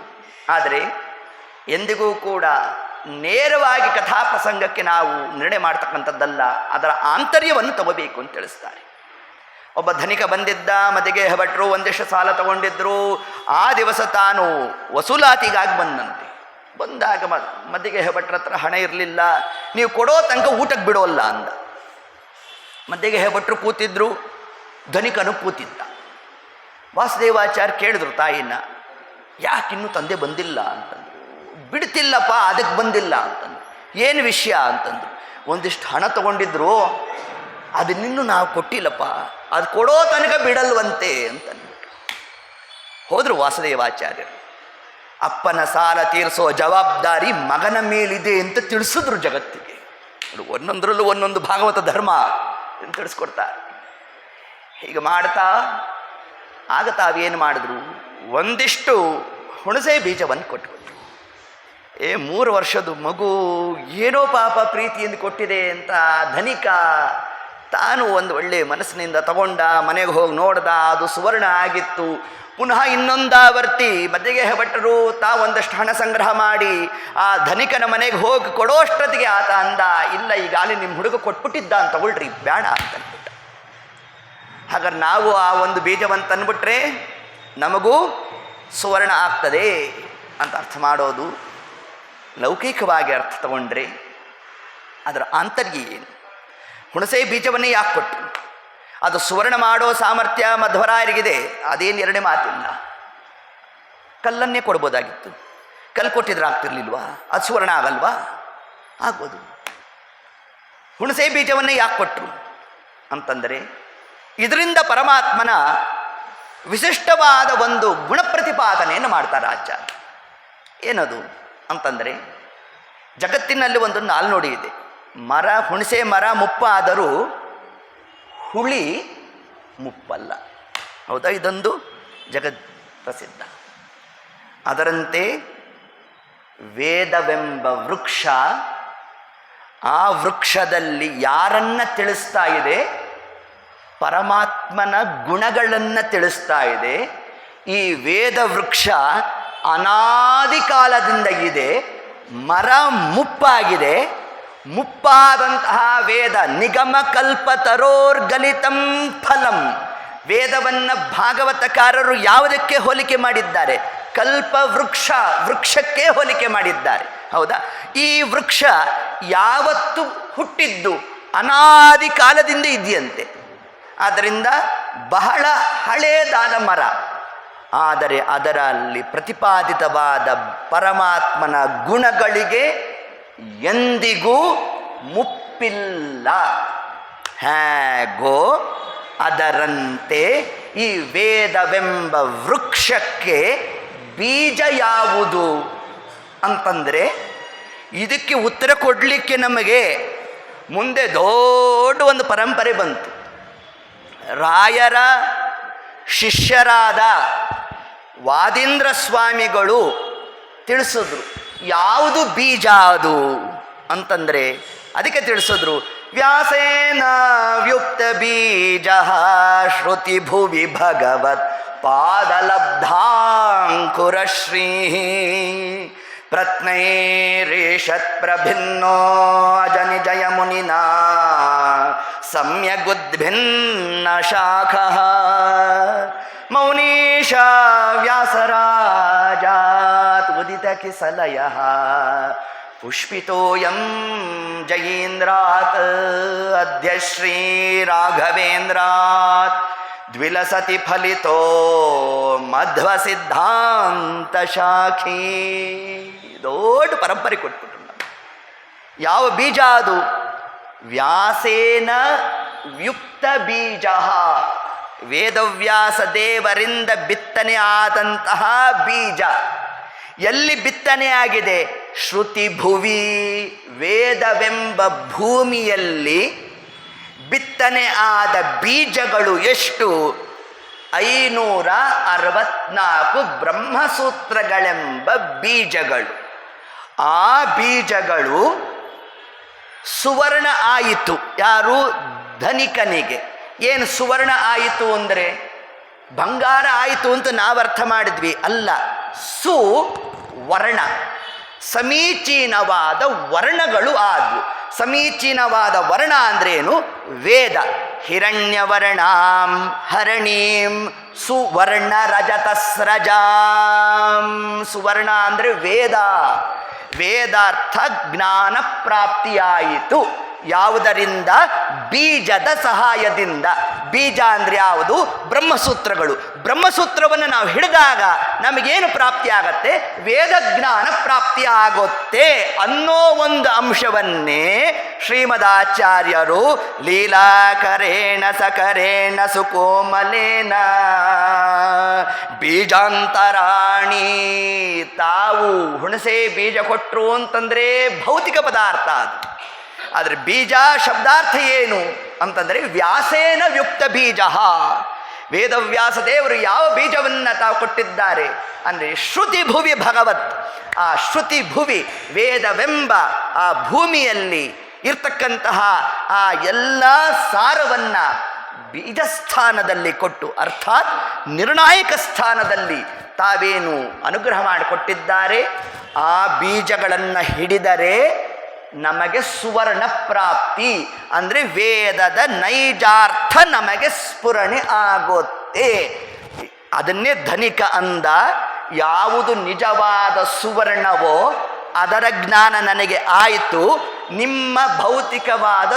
ಆದರೆ ಎಂದಿಗೂ ಕೂಡ ನೇರವಾಗಿ ಕಥಾ ಪ್ರಸಂಗಕ್ಕೆ ನಾವು ನಿರ್ಣಯ ಮಾಡ್ತಕ್ಕಂಥದ್ದಲ್ಲ, ಅದರ ಆಂತರ್ಯವನ್ನು ತಗೋಬೇಕು ಅಂತ ತಿಳಿಸ್ತಾರೆ. ಒಬ್ಬ ಧನಿಕ ಬಂದಿದ್ದ, ಮದಿಗೆ ಭಟ್ರು ಒಂದಿಷ್ಟು ಸಾಲ ತಗೊಂಡಿದ್ರು. ಆ ದಿವಸ ತಾನು ವಸೂಲಾತಿಗಾಗಿ ಬಂದಂತೆ. ಬಂದಾಗ ಮದಿಗೆ ಭಟ್ರ ಹತ್ರ ಹಣ ಇರಲಿಲ್ಲ. ನೀವು ಕೊಡೋ ತನಕ ಊಟಕ್ಕೆ ಬಿಡೋಲ್ಲ ಅಂದ. ಮದಿಗೆ ಭಟ್ರು ಕೂತಿದ್ರು, ಧನಿಕನು ಕೂತಿದ್ದ. ವಾಸುದೇವಾಚಾರ್ಯ ಕೇಳಿದ್ರು ತಾಯಿನ, ಯಾಕಿನ್ನೂ ತಂದೆ ಬಂದಿಲ್ಲ ಅಂತಂದ್ರು. ಬಿಡ್ತಿಲ್ಲಪ್ಪ, ಅದಕ್ಕೆ ಬಂದಿಲ್ಲ ಅಂತಂದ್ರು. ಏನು ವಿಷಯ ಅಂತಂದ್ರು. ಒಂದಿಷ್ಟು ಹಣ ತಗೊಂಡಿದ್ರು, ಅದನ್ನಿನ್ನೂ ನಾವು ಕೊಟ್ಟಿಲ್ಲಪ್ಪ, ಅದು ಕೊಡೋ ತನಕ ಬಿಡಲ್ವಂತೆ ಅಂತಂದ್ಬಿಟ್ಟು ಹೋದರು ವಾಸುದೇವಾಚಾರ್ಯರು. ಅಪ್ಪನ ಸಾಲ ತೀರಿಸೋ ಜವಾಬ್ದಾರಿ ಮಗನ ಮೇಲಿದೆ ಅಂತ ತಿಳಿಸಿದ್ರು ಜಗತ್ತಿಗೆ. ಒಂದೊಂದರಲ್ಲೂ ಒಂದೊಂದು ಭಾಗವತ ಧರ್ಮ ಅಂತ ತಿಳಿಸ್ಕೊಡ್ತಾರೆ. ಹೀಗೆ ಮಾಡ್ತಾ ಆಗ ತಾವೇನು ಮಾಡಿದ್ರು, ಒಂದಿಷ್ಟು ಹುಣಸೆ ಬೀಜವನ್ನು ಕೊಟ್ಬಿಟ್ರು. 3 ವರ್ಷದ ಮಗು ಏನೋ ಪಾಪ ಪ್ರೀತಿಯಿಂದ ಕೊಟ್ಟಿದೆ ಅಂತ ಧನಿಕ ತಾನು ಒಂದು ಒಳ್ಳೆಯ ಮನಸ್ಸಿನಿಂದ ತಗೊಂಡ, ಮನೆಗೆ ಹೋಗಿ ನೋಡ್ದ, ಅದು ಸುವರ್ಣ ಆಗಿತ್ತು. ಪುನಃ ಇನ್ನೊಂದಾವರ್ತಿ ಮದ್ದಿಗೆ ಭಟ್ಟರು ಒಂದಷ್ಟು ಹಣ ಸಂಗ್ರಹ ಮಾಡಿ ಆ ಧನಿಕನ ಮನೆಗೆ ಹೋಗಿ ಕೊಡೋಷ್ಟೊತ್ತಿಗೆ ಆತ ಅಂದ, ಇಲ್ಲ ಈಗಾಗಲೇ ನಿಮ್ಮ ಹುಡುಗ ಕೊಟ್ಬಿಟ್ಟಿದ್ದ ಅಂತ ತಗೊಳ್ರಿ, ಬೇಡ ಅಂತಂದ್ಬಿಟ್ಟ. ಹಾಗಾದ್ರೆ ನಾವು ಆ ಒಂದು ಬೀಜವನ್ನು ತಂದುಬಿಟ್ರೆ ನಮಗೂ ಸುವರ್ಣ ಆಗ್ತದೆ ಅಂತ ಅರ್ಥ ಮಾಡೋದು. ಲೌಕಿಕವಾಗಿ ಅರ್ಥ ತಗೊಂಡ್ರೆ ಅದರ ಆಂತರ್ಯ ಏನು? ಹುಣಸೆ ಬೀಜವನ್ನೇ ಯಾಕೆ ಕೊಟ್ಟರು? ಅದು ಸುವರ್ಣ ಮಾಡೋ ಸಾಮರ್ಥ್ಯ ಮಧ್ವರಾಯರಿಗಿದೆ, ಅದೇನು ಎರಡನೇ ಮಾತಿಲ್ಲ. ಕಲ್ಲನ್ನೇ ಕೊಡ್ಬೋದಾಗಿತ್ತು, ಕಲ್ಲು ಕೊಟ್ಟಿದ್ರೆ ಆಗ್ತಿರ್ಲಿಲ್ವಾ? ಅದು ಸುವರ್ಣ ಆಗಲ್ವಾ? ಆಗ್ಬೋದು. ಹುಣಸೆ ಬೀಜವನ್ನೇ ಯಾಕೆ ಕೊಟ್ಟರು ಅಂತಂದರೆ ಇದರಿಂದ ಪರಮಾತ್ಮನ ವಿಶಿಷ್ಟವಾದ ಒಂದು ಗುಣ ಪ್ರತಿಪಾದನೆಯನ್ನು ಮಾಡ್ತಾರೆ ಆಚಾರ್ಯ. ಏನದು ಅಂತಂದರೆ, ಜಗತ್ತಿನಲ್ಲಿ ಒಂದು ನಾಲ್ನುಡಿ ಇದೆ. ಮರ, ಹುಣಸೆ ಮರ ಮುಪ್ಪಾದರೂ ಹುಳಿ ಮುಪ್ಪಲ್ಲ. ಹೌದಾ? ಇದೊಂದು ಜಗತ್ ಪ್ರಸಿದ್ಧ. ಅದರಂತೆ ವೇದವೆಂಬ ವೃಕ್ಷ, ಆ ವೃಕ್ಷದಲ್ಲಿ ಯಾರನ್ನ ತಿಳಿಸ್ತಾ ಇದೆ? ಪರಮಾತ್ಮನ ಗುಣಗಳನ್ನು ತಿಳಿಸ್ತಾ ಇದೆ. ಈ ವೇದ ವೃಕ್ಷ ಅನಾದಿ ಕಾಲದಿಂದ ಇದೆ. ಮರ ಮುಪ್ಪಾಗಿದೆ. ಮುಪ್ಪಾದಂತಹ ವೇದ ನಿಗಮ ಕಲ್ಪತರೋರ್ಗಲಿತಂ ಫಲಂ. ವೇದವನ್ನು ಭಾಗವತಕಾರರು ಯಾವುದಕ್ಕೆ ಹೋಲಿಕೆ ಮಾಡಿದ್ದಾರೆ? ಕಲ್ಪ ವೃಕ್ಷ, ವೃಕ್ಷಕ್ಕೆ ಹೋಲಿಕೆ ಮಾಡಿದ್ದಾರೆ. ಹೌದಾ? ಈ ವೃಕ್ಷ ಯಾವತ್ತು ಹುಟ್ಟಿದ್ದು? ಅನಾದಿ ಕಾಲದಿಂದ ಇದೆಯಂತೆ. ಆದ್ದರಿಂದ ಬಹಳ ಹಳೇದಾದ ಮರ. ಆದರೆ ಅದರಲ್ಲಿ ಪ್ರತಿಪಾದಿತವಾದ ಪರಮಾತ್ಮನ ಗುಣಗಳಿಗೆ ಎಂದಿಗೂ ಮುಪ್ಪಿಲ್ಲ. ಹೇಗೋ ಅದರಂತೆ ಈ ವೇದವೆಂಬ ವೃಕ್ಷಕ್ಕೆ ಬೀಜ ಯಾವುದು ಅಂತಂದರೆ ಇದಕ್ಕೆ ಉತ್ತರ ಕೊಡಲಿಕ್ಕೆ ನಮಗೆ ಮುಂದೆ ದೊಡ್ಡ ಒಂದು ಪರಂಪರೆ ಬಂತು. ರಾಯರ ಶಿಷ್ಯರಾದ ವಾದೀಂದ್ರ ಸ್ವಾಮಿಗಳು ತಿಳಿಸಿದ್ರು, ಯಾವುದು ಬೀಜ ಅದು ಅಂತಂದರೆ ಅದಕ್ಕೆ ತಿಳಿಸಿದ್ರು, ವ್ಯಾಸೇನ ವ್ಯುಕ್ತ ಬೀಜ ಶ್ರುತಿ ಭುವಿ ಭಗವತ್ ಪಾದಲಬ್ಧಾಂಕುರಶ್ರೀ ಪ್ರತ್ನೈರೇಷತ್ ಪ್ರಭಿನ್ನೋ ಅಜನಿಜಯ ಮುನಿನಾ ಸಮ್ಯಗುದ್ಭಿನ್ನ ಶಾಖಃ ಮೌನೀಶ ವ್ಯಾಸರಾಜಾತ್ ಉದಿತ ಕಿಸಲಯಃ ಪುಷ್ಪಿತೋಯಂ ಜಯೀಂದ್ರಾತ್ ಅದ್ಯ ಶ್ರೀ ರಾಘವೇಂದ್ರಾತ್ ದ್ವಿಲಸತಿ ಫಲಿತೋ ಮಧ್ವ ಸಿದ್ಧಾಂತ ಶಾಖೀ. ದೊಡ್ಡ ಪರಂಪರೆ ಕೊಟ್ಬಿಟ್ರು ನಾವು. ಯಾವ ಬೀಜ ಅದು? ವ್ಯಾಸೇನ ವ್ಯುಕ್ತ ಬೀಜ, ವೇದವ್ಯಾಸ ದೇವರಿಂದ ಬಿತ್ತನೆ ಆದಂತಹ ಬೀಜ. ಎಲ್ಲಿ ಬಿತ್ತನೆ ಆಗಿದೆ? ಶ್ರುತಿ ಭುವಿ, ವೇದವೆಂಬ ಭೂಮಿಯಲ್ಲಿ ಬಿತ್ತನೆ ಆದ ಬೀಜಗಳು ಎಷ್ಟು? 564 ಬ್ರಹ್ಮಸೂತ್ರಗಳೆಂಬ ಬೀಜಗಳು. ಆ ಬೀಜಗಳು ಸುವರ್ಣ ಆಯಿತು. ಯಾರು? ಧನಿಕನಿಗೆ. ಏನು ಸುವರ್ಣ ಆಯಿತು ಅಂದರೆ ಬಂಗಾರ ಆಯಿತು ಅಂತ ನಾವು ಅರ್ಥ ಮಾಡಿದ್ವಿ. ಅಲ್ಲ, ಸುವರ್ಣ, ಸಮೀಚೀನವಾದ ವರ್ಣಗಳು ಆದವು. ಸಮೀಚೀನವಾದ ವರ್ಣ ಅಂದ್ರೇನು? ವೇದ. ಹಿರಣ್ಯವರ್ಣಾಂ ಹರಣೀಂ ಸುವರ್ಣ ರಜತಸ್ರಜಾಂ. ಸುವರ್ಣ ಅಂದರೆ ವೇದ. ವೇದಾರ್ಥ ಜ್ಞಾನ ಪ್ರಾಪ್ತಿಯಾಯಿತು. ಯಾವುದರಿಂದ? ಬೀಜದ ಸಹಾಯದಿಂದ. ಬೀಜ ಅಂದರೆ ಯಾವುದು? ಬ್ರಹ್ಮಸೂತ್ರಗಳು. ಬ್ರಹ್ಮಸೂತ್ರವನ್ನು ನಾವು ಹಿಡಿದಾಗ ನಮಗೇನು ಪ್ರಾಪ್ತಿ ಆಗತ್ತೆ? ವೇದಜ್ಞಾನ ಪ್ರಾಪ್ತಿ ಆಗುತ್ತೆ ಅನ್ನೋ ಒಂದು ಅಂಶವನ್ನೇ ಶ್ರೀಮದಾಚಾರ್ಯರು ಲೀಲಾಕರೇಣ ಸಕರೇಣ ಸುಕೋಮಲೇನ ಬೀಜಾಂತರಾಣಿ. ತಾವು ಹುಣಸೆ ಬೀಜ ಕೊಟ್ಟರು ಅಂತಂದರೆ ಭೌತಿಕ ಪದಾರ್ಥ ಅದು. ಆದರೆ ಬೀಜ ಶಬ್ದಾರ್ಥ ಏನು ಅಂತಂದರೆ ವ್ಯಾಸೇನ ವ್ಯುಕ್ತ ಬೀಜ. ವೇದವ್ಯಾಸ ದೇವರು ಯಾವ ಬೀಜವನ್ನು ತಾವು ಕೊಟ್ಟಿದ್ದಾರೆ ಅಂದರೆ ಶ್ರುತಿ ಭುವಿ ಭಗವತ್. ಆ ಶ್ರುತಿ ಭುವಿ, ವೇದವೆಂಬ ಆ ಭೂಮಿಯಲ್ಲಿ ಇರ್ತಕ್ಕಂತಹ ಆ ಎಲ್ಲ ಸಾರವನ್ನು ಬೀಜಸ್ಥಾನದಲ್ಲಿ ಕೊಟ್ಟು, ಅರ್ಥಾತ್ ನಿರ್ಣಾಯಕ ಸ್ಥಾನದಲ್ಲಿ ತಾವೇನು ಅನುಗ್ರಹ ಮಾಡಿಕೊಟ್ಟಿದ್ದಾರೆ. ಆ ಬೀಜಗಳನ್ನು ಹಿಡಿದರೆ ನಮಗೆ ಸುವರ್ಣ ಪ್ರಾಪ್ತಿ ಅಂದರೆ ವೇದದ ನೈಜಾರ್ಥ ನಮಗೆ ಸ್ಫುರಣೆ ಆಗುತ್ತೆ. ಅದನ್ನೇ ಧನಿಕ ಅಂದ. ಯಾವುದು ನಿಜವಾದ ಸುವರ್ಣವೋ ಅದರ ಜ್ಞಾನ ನನಗೆ ಆಯಿತು, ನಿಮ್ಮ ಭೌತಿಕವಾದ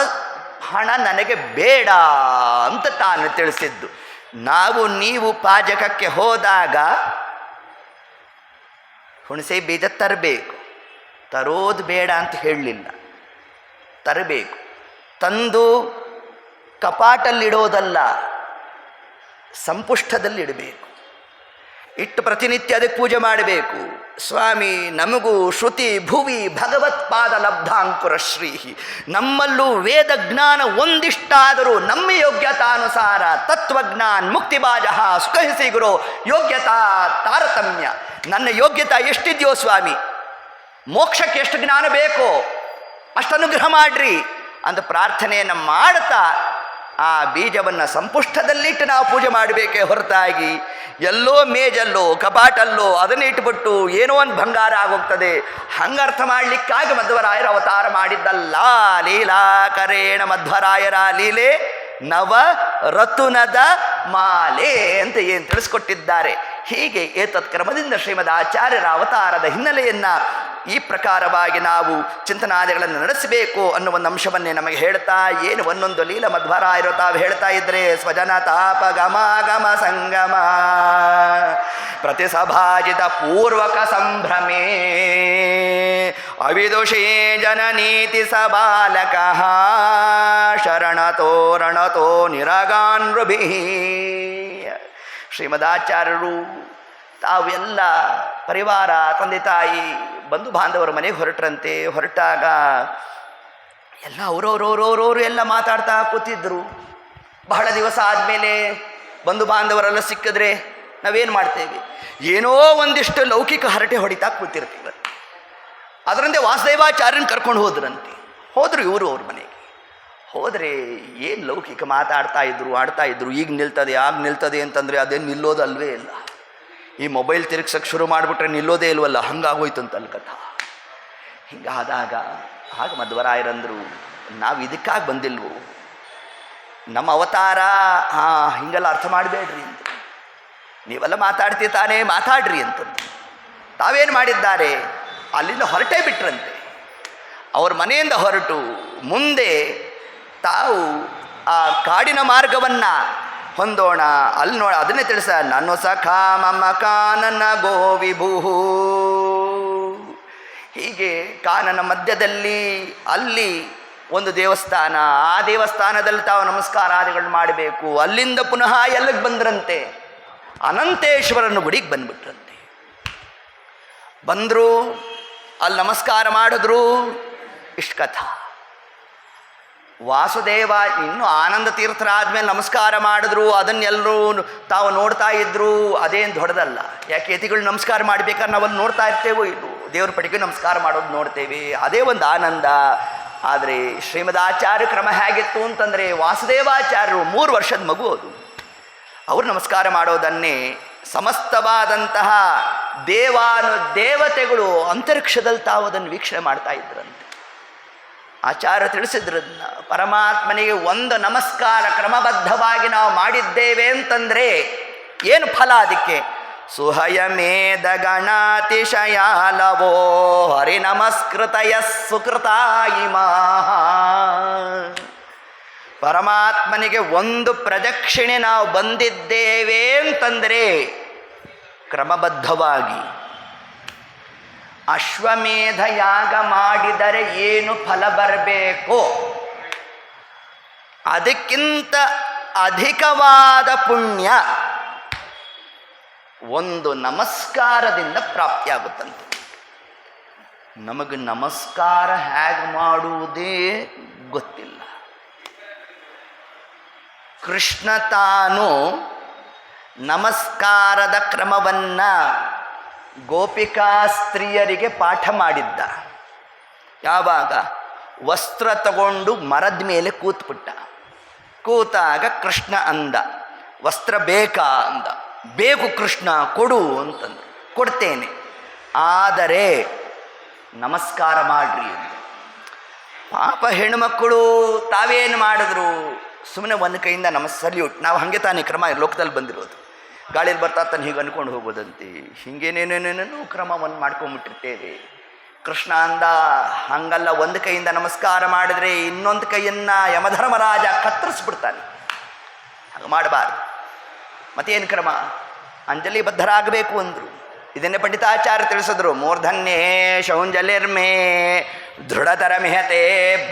ಹಣ ನನಗೆ ಬೇಡ ಅಂತ ತಾನು ತಿಳಿಸಿದ್ದು. ನಾವು ನೀವು ಪಾಜಕಕ್ಕೆ ಹೋದಾಗ ಹುಣಸೆ ಬೀಜ ತರಬೇಕು. ತರೋದು ಬೇಡ ಅಂತ ಹೇಳಲಿಲ್ಲ, ತರಬೇಕು. ತಂದು ಕಪಾಟಲ್ಲಿಡೋದಲ್ಲ, ಸಂಪುಷ್ಟದಲ್ಲಿಡಬೇಕು. ಇಟ್ಟು ಪ್ರತಿನಿತ್ಯ ಅದಕ್ಕೆ ಪೂಜೆ ಮಾಡಬೇಕು. ಸ್ವಾಮಿ, ನಮಗೂ ಶ್ರುತಿ ಭುವಿ ಭಗವತ್ಪಾದ ಲಬ್ಧಾಂಕುರ ಶ್ರೀ. ನಮ್ಮಲ್ಲೂ ವೇದ ಜ್ಞಾನ ಒಂದಿಷ್ಟಾದರೂ ನಮ್ಮ ಯೋಗ್ಯತಾನುಸಾರ ತತ್ವಜ್ಞಾನ ಮುಕ್ತಿಬಾಜ ಸುಖಹಿಸಿ ಗುರು ಯೋಗ್ಯತಾ ತಾರತಮ್ಯ. ನನ್ನ ಯೋಗ್ಯತಾ ಎಷ್ಟಿದೆಯೋ ಸ್ವಾಮಿ, ಮೋಕ್ಷಕ್ಕೆ ಎಷ್ಟು ಜ್ಞಾನ ಬೇಕೋ ಅಷ್ಟು ಅನುಗ್ರಹ ಮಾಡ್ರಿ ಅಂತ ಪ್ರಾರ್ಥನೆಯನ್ನು ಮಾಡ್ತಾ ಆ ಬೀಜವನ್ನು ಸಂಪುಷ್ಟದಲ್ಲಿಟ್ಟು ನಾವು ಪೂಜೆ ಮಾಡಬೇಕೇ ಹೊರತಾಗಿ ಎಲ್ಲೋ ಮೇಜಲ್ಲೋ ಕಪಾಟಲ್ಲೋ ಅದನ್ನೇ ಇಟ್ಬಿಟ್ಟು ಏನೋ ಒಂದು ಭಂಗಾರ ಆಗೋಗ್ತದೆ ಹಂಗರ್ಥ ಮಾಡಲಿಕ್ಕಾಗಿ ಮಧ್ವರಾಯರ ಅವತಾರ ಮಾಡಿದ್ದಲ್ಲ. ಲೀಲಾಕರೇಣ ಮಧ್ವರಾಯರ ಲೀಲೆ ನವ ರತುನದ ಮಾಲೆ ಅಂತ ಏನು ತಿಳಿಸ್ಕೊಟ್ಟಿದ್ದಾರೆ. ಹೀಗೆ ಏತತ್ ಕ್ರಮದಿಂದ ಶ್ರೀಮದ್ ಆಚಾರ್ಯರ ಅವತಾರದ ಹಿನ್ನೆಲೆಯನ್ನು ಈ ಪ್ರಕಾರವಾಗಿ ನಾವು ಚಿಂತನಾದಿಗಳನ್ನು ನಡೆಸಬೇಕು ಅನ್ನೋ ಒಂದು ಅಂಶವನ್ನೇ ನಮಗೆ ಹೇಳ್ತಾ, ಏನು ಒಂದೊಂದು ಲೀಲ ಮಧ್ವರಾಯರು ತಾವು ಹೇಳ್ತಾ ಇದ್ರೆ ಸ್ವಜನ ತಾಪ ಗಮ ಗಮ ಸಂಗಮ ಪ್ರತಿಸಭಾಜಿತ ಪೂರ್ವಕ ಸಂಭ್ರಮೇ ಅವಿದುಷೇ ಜನನೀತಿ ಸಬಾಲಕ ಶರಣತೋ ರಣತೋ ನಿರಗಾನ್ರುಭಿ. ಶ್ರೀಮದಾಚಾರ್ಯರು ತಾವೆಲ್ಲ ಪರಿವಾರ, ತಂದೆ ತಾಯಿ, ಬಂಧು ಬಾಂಧವರ ಮನೆಗೆ ಹೊರಟ್ರಂತೆ. ಹೊರಟಾಗ ಎಲ್ಲ ಅವರವ್ರವ್ರವ್ರವ್ರು ಎಲ್ಲ ಮಾತಾಡ್ತಾ ಕೂತಿದ್ರು. ಬಹಳ ದಿವಸ ಆದಮೇಲೆ ಬಂಧು ಬಾಂಧವರೆಲ್ಲ ಸಿಕ್ಕಿದ್ರೆ ನಾವೇನು ಮಾಡ್ತೇವೆ, ಏನೋ ಒಂದಿಷ್ಟು ಲೌಕಿಕ ಹರಟೆ ಹೊಡಿತಾ ಕೂತಿರ್ತೀವಿ. ಅದರಂತೆ ವಾಸುದೇವಾಚಾರ್ಯನ ಕರ್ಕೊಂಡು ಹೋದರು ಇವರು ಅವ್ರ ಮನೆಗೆ. ಹೋದರೆ ಏನು ಲೌಕಿಕ ಮಾತಾಡ್ತಾ ಇದ್ರು, ಆಡ್ತಾ ಇದ್ರು. ಈಗ ನಿಲ್ತದೆ ಆಗ ನಿಲ್ತದೆ ಅಂತಂದರೆ ಅದೇನು ನಿಲ್ಲೋದಲ್ವೇ ಇಲ್ಲ. ಈ ಮೊಬೈಲ್ ತಿರುಗ್ಸಕ್ಕೆ ಶುರು ಮಾಡಿಬಿಟ್ರೆ ನಿಲ್ಲೋದೇ ಇಲ್ವಲ್ಲ, ಹಂಗಾಗೋಯ್ತು ಅಂತಲ್ಲ ಕಥಾ. ಹಿಂಗಾದಾಗ ಆಗ ಮಧ್ವರಾಯರಂದರು, ನಾವು ಇದಕ್ಕಾಗಿ ಬಂದಿಲ್ವು, ನಮ್ಮ ಅವತಾರ ಹಿಂಗೆಲ್ಲ ಅರ್ಥ ಮಾಡಬೇಡ್ರಿ ಅಂತ. ನೀವೆಲ್ಲ ಮಾತಾಡ್ತೀತಾನೆ, ಮಾತಾಡ್ರಿ ಅಂತಂದು ತಾವೇನು ಮಾಡಿದ್ದಾರೆ, ಅಲ್ಲಿಂದ ಹೊರಟೇ ಬಿಟ್ರಂತೆ. ಅವ್ರ ಮನೆಯಿಂದ ಹೊರಟು ಮುಂದೆ ತಾವು ಆ ಕಾಡಿನ ಮಾರ್ಗವನ್ನು ಹೊಂದೋಣ, ಅಲ್ಲಿ ಅದನ್ನೇ ತಿಳಿಸ, ನಾನು ಸಖ ಮಮ ಕಾನನ ಗೋವಿಭೂ. ಹೀಗೆ ಕಾನನ ಮಧ್ಯದಲ್ಲಿ ಅಲ್ಲಿ ಒಂದು ದೇವಸ್ಥಾನ, ಆ ದೇವಸ್ಥಾನದಲ್ಲಿ ತಾವು ನಮಸ್ಕಾರಾದಿಗಳು ಮಾಡಬೇಕು. ಅಲ್ಲಿಂದ ಪುನಃ ಎಲ್ಲಿಗೆ ಬಂದ್ರಂತೆ, ಅನಂತೇಶ್ವರನ ಗುಡಿಗೆ ಬಂದ್ಬಿಟ್ರಂತೆ. ಬಂದರು, ಅಲ್ಲಿ ನಮಸ್ಕಾರ ಮಾಡಿದ್ರು. ಇಷ್ಟು ಕಥಾ. ವಾಸುದೇವ ಇನ್ನು ಆನಂದ ತೀರ್ಥರಾದ್ಮೇಲೆ ನಮಸ್ಕಾರ ಮಾಡಿದ್ರು, ಅದನ್ನೆಲ್ಲರೂ ತಾವು ನೋಡ್ತಾ ಇದ್ರು. ಅದೇನು ದೊಡ್ಡದಲ್ಲ. ಯಾಕೆ ಯತಿಗಳು ನಮಸ್ಕಾರ ಮಾಡಬೇಕಾದ್ರೆ ನಾವಲ್ಲಿ ನೋಡ್ತಾ ಇರ್ತೇವೋ ಇಲ್ಲೋ, ದೇವ್ರ ಪಡಿಗೆ ನಮಸ್ಕಾರ ಮಾಡೋದು ನೋಡ್ತೇವೆ, ಅದೇ ಒಂದು ಆನಂದ. ಆದರೆ ಶ್ರೀಮದಾಚಾರ್ಯ ಕ್ರಮ ಹೇಗಿತ್ತು ಅಂತಂದರೆ, ವಾಸುದೇವಾಚಾರ್ಯರು 3 ವರ್ಷದ ಮಗು ಅದು. ಅವರು ನಮಸ್ಕಾರ ಮಾಡೋದನ್ನೇ ಸಮಸ್ತವಾದಂತಹ ದೇವತೆಗಳು ಅಂತರಿಕ್ಷದಲ್ಲಿ ತಾವು ಅದನ್ನು ವೀಕ್ಷಣೆ ಮಾಡ್ತಾ ಇದ್ರಂತೆ. ಆಚಾರ್ಯ ತಿಳಿಸಿದ್ರನ್ನ, ಪರಮಾತ್ಮನಿಗೆ ಒಂದು ನಮಸ್ಕಾರ ಕ್ರಮಬದ್ಧವಾಗಿ ನಾವು ಮಾಡಿದ್ದೇವೆ ಅಂತಂದರೆ ಏನು ಫಲ ಅದಕ್ಕೆ? ಸುಹಯಮೇದ ಗಣಾತಿಶಯಾಲವೋ ಹರಿ ನಮಸ್ಕೃತಯ ಸುಕೃತಾಯಿಮಾ. ಪರಮಾತ್ಮನಿಗೆ ಒಂದು ಪ್ರದಕ್ಷಿಣೆ ನಾವು ಬಂದಿದ್ದೇವೆ ಅಂತಂದರೆ ಕ್ರಮಬದ್ಧವಾಗಿ ಅಶ್ವಮೇಧ ಯಾಗ ಮಾಡಿದರೆ ಏನು ಫಲ ಬರಬೇಕು, ಅದಕ್ಕಿಂತ ಅಧಿಕವಾದ ಪುಣ್ಯ ಒಂದು ನಮಸ್ಕಾರದಿಂದ ಪ್ರಾಪ್ತಿಯಾಗುತ್ತಂತೆ. ನಮಗೆ ನಮಸ್ಕಾರ ಹೇಗೆ ಮಾಡುವುದೇ ಗೊತ್ತಿಲ್ಲ. ಕೃಷ್ಣ ತಾನು ನಮಸ್ಕಾರದ ಕ್ರಮವನ್ನು ಗೋಪಿಕಾ ಸ್ತ್ರೀಯರಿಗೆ ಪಾಠ ಮಾಡಿದ್ದ. ಯಾವಾಗ? ವಸ್ತ್ರ ತಗೊಂಡು ಮರದ ಮೇಲೆ ಕೂತ್ಬಿಟ್ಟ. ಕೂತಾಗ ಕೃಷ್ಣ ಅಂದ, ವಸ್ತ್ರ ಬೇಕಾ ಅಂದ. ಬೇಕು ಕೃಷ್ಣ, ಕೊಡು ಅಂತಂದು. ಕೊಡ್ತೇನೆ, ಆದರೆ ನಮಸ್ಕಾರ ಮಾಡ್ರಿ ಅಂತ. ಪಾಪ ಹೆಣ್ಮಕ್ಕಳು ತಾವೇನು ಮಾಡಿದ್ರು, ಸುಮ್ಮನೆ ಒಂದು ಕೈಯಿಂದ ಸಲ್ಯೂಟ್. ನಾವು ಹಾಗೆ ತಾನೇ ಕ್ರಮ ಲೋಕದಲ್ಲಿ ಬಂದಿರೋದು. ಗಾಳಿಯಲ್ಲಿ ಬರ್ತಾ ತಾನು ಹೀಗೆ ಅಂದ್ಕೊಂಡು ಹೋಗೋದಂತೆ, ಹೀಗೇನೇನೇನೇನೂ ಕ್ರಮವನ್ನು ಮಾಡ್ಕೊಂಬಿಟ್ಟಿರ್ತೇವೆ. ಕೃಷ್ಣ ಅಂದ, ಹಂಗಲ್ಲ, ಒಂದು ಕೈಯಿಂದ ನಮಸ್ಕಾರ ಮಾಡಿದರೆ ಇನ್ನೊಂದು ಕೈಯನ್ನು ಯಮಧರ್ಮರಾಜ ಕತ್ತರಿಸ್ಬಿಡ್ತಾನೆ. ಹಾಗೆ ಮಾಡಬಾರ್ದು. ಮತ್ತೇನು ಕ್ರಮ? ಅಂಜಲಿ ಬದ್ಧರಾಗಬೇಕು ಅಂದರು. ಇದನ್ನೇ ಪಂಡಿತಾಚಾರ್ಯ ತಿಳಿಸಿದ್ರು. ಮೂರ್ಧನ್ಯೇ ಶೌಂಜಲಿರ್ಮೇ ದೃಢತರ ಮಿಹತೆ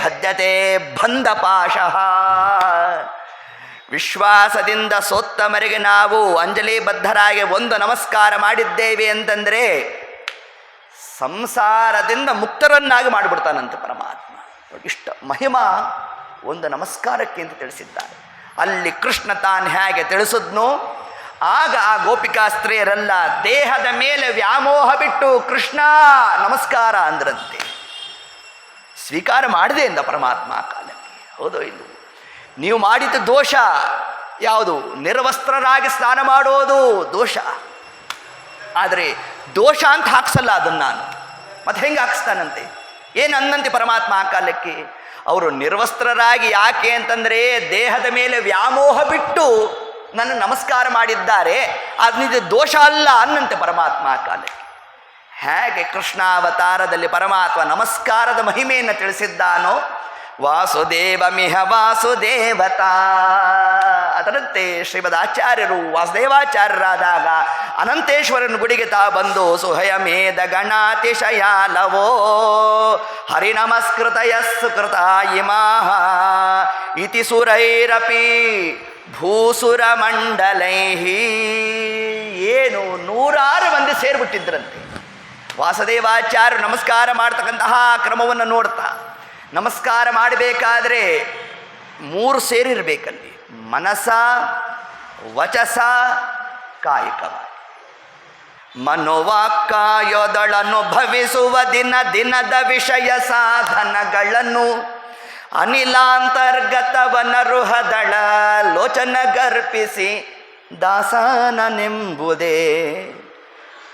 ಭದ್ಯತೆ ಬಂಧ ಪಾಶಃ. ವಿಶ್ವಾಸದಿಂದ ಸೋತ್ತಮರಿಗೆ ನಾವು ಅಂಜಲಿ ಬದ್ಧರಾಗಿ ಒಂದು ನಮಸ್ಕಾರ ಮಾಡಿದ್ದೇವೆ ಅಂತಂದರೆ ಸಂಸಾರದಿಂದ ಮುಕ್ತರನ್ನಾಗಿ ಮಾಡಿಬಿಡ್ತಾನಂತೆ ಪರಮಾತ್ಮ. ಇಷ್ಟ ಮಹಿಮಾ ಒಂದು ನಮಸ್ಕಾರಕ್ಕೆ ಅಂತ ತಿಳಿಸಿದ್ದಾರೆ. ಅಲ್ಲಿ ಕೃಷ್ಣ ತಾನು ಹೇಗೆ ತಿಳಿಸಿದ್ನೋ ಆಗ ಆ ಗೋಪಿಕಾಸ್ತ್ರೀಯರೆಲ್ಲ ದೇಹದ ಮೇಲೆ ವ್ಯಾಮೋಹ ಬಿಟ್ಟು ಕೃಷ್ಣ ನಮಸ್ಕಾರ ಅಂದ್ರಂತೆ. ಸ್ವೀಕಾರ ಮಾಡಿದೆ ಎಂದ ಪರಮಾತ್ಮ ಆ ಕಾಲಕ್ಕೆ. ಹೌದೋ ಇಲ್ಲ? ನೀವು ಮಾಡಿದ ದೋಷ ಯಾವುದು? ನಿರ್ವಸ್ತ್ರರಾಗಿ ಸ್ನಾನ ಮಾಡೋದು ದೋಷ. ಆದರೆ ದೋಷ ಅಂತ ಹಾಕ್ಸಲ್ಲ ಅದನ್ನು ನಾನು. ಮತ್ತೆ ಹೆಂಗೆ ಹಾಕಿಸ್ತಾನಂತೆ? ಏನು ಅಂದಂತೆ ಪರಮಾತ್ಮ ಆ ಕಾಲಕ್ಕೆ? ಅವರು ನಿರ್ವಸ್ತ್ರರಾಗಿ ಯಾಕೆ ಅಂತಂದರೆ ದೇಹದ ಮೇಲೆ ವ್ಯಾಮೋಹ ಬಿಟ್ಟು ನನ್ನ ನಮಸ್ಕಾರ ಮಾಡಿದ್ದಾರೆ, ಅದರಿಂದ ದೋಷ ಅಲ್ಲ ಅನ್ನಂತೆ ಪರಮಾತ್ಮ ಆ ಕಾಲಕ್ಕೆ. ಹೇಗೆ ಕೃಷ್ಣಾವತಾರದಲ್ಲಿ ಪರಮಾತ್ಮ ನಮಸ್ಕಾರದ ಮಹಿಮೆಯನ್ನು ತಿಳಿಸಿದ್ದಾನೋ, ವಾಸುದೇವಮಿಹ ವಾಸುದೇವತಾ, ಅದರಂತೆ ಶ್ರೀಮದ್ ಆಚಾರ್ಯರು ವಾಸುದೇವಾಚಾರ್ಯರಾದಾಗ ಅನಂತೇಶ್ವರನ ಗುಡಿಗೆ ತಾ ಬಂದು ಸುಹಯಮೇದ ಗಣಾತಿಶಯಾಲವೋ ಹರಿ ನಮಸ್ಕೃತಯ ಸುಕೃತ ಇಮಾಹ ಇತಿ ಸುರೈರಪಿ ಭೂಸುರ ಮಂಡಲೈ. ಏನು 106 ಮಂದಿ ಸೇರಿಬಿಟ್ಟಿದ್ರಂತೆ. ವಾಸುದೇವಾಚಾರ್ಯರು ನಮಸ್ಕಾರ ಮಾಡ್ತಕ್ಕಂತಹ ಕ್ರಮವನ್ನು ನೋಡ್ತಾ, ನಮಸ್ಕಾರ ಮಾಡಬೇಕಾದ್ರೆ 3 ಸೇರಿರಬೇಕಲ್ಲಿ: ಮನಸ, ವಚಸ, ಕಾಯಿಕವಾಗಿ. ಮನೋವಾಕ್ಕಾಯೋದಳನುಭವಿಸುವ ದಿನದ ವಿಷಯ ಸಾಧನಗಳನ್ನು ಅನಿಲಾಂತರ್ಗತವನರುಹದಳ ಲೋಚನ ಗರ್ಪಿಸಿ ದಾಸನನೆಂಬುದೇ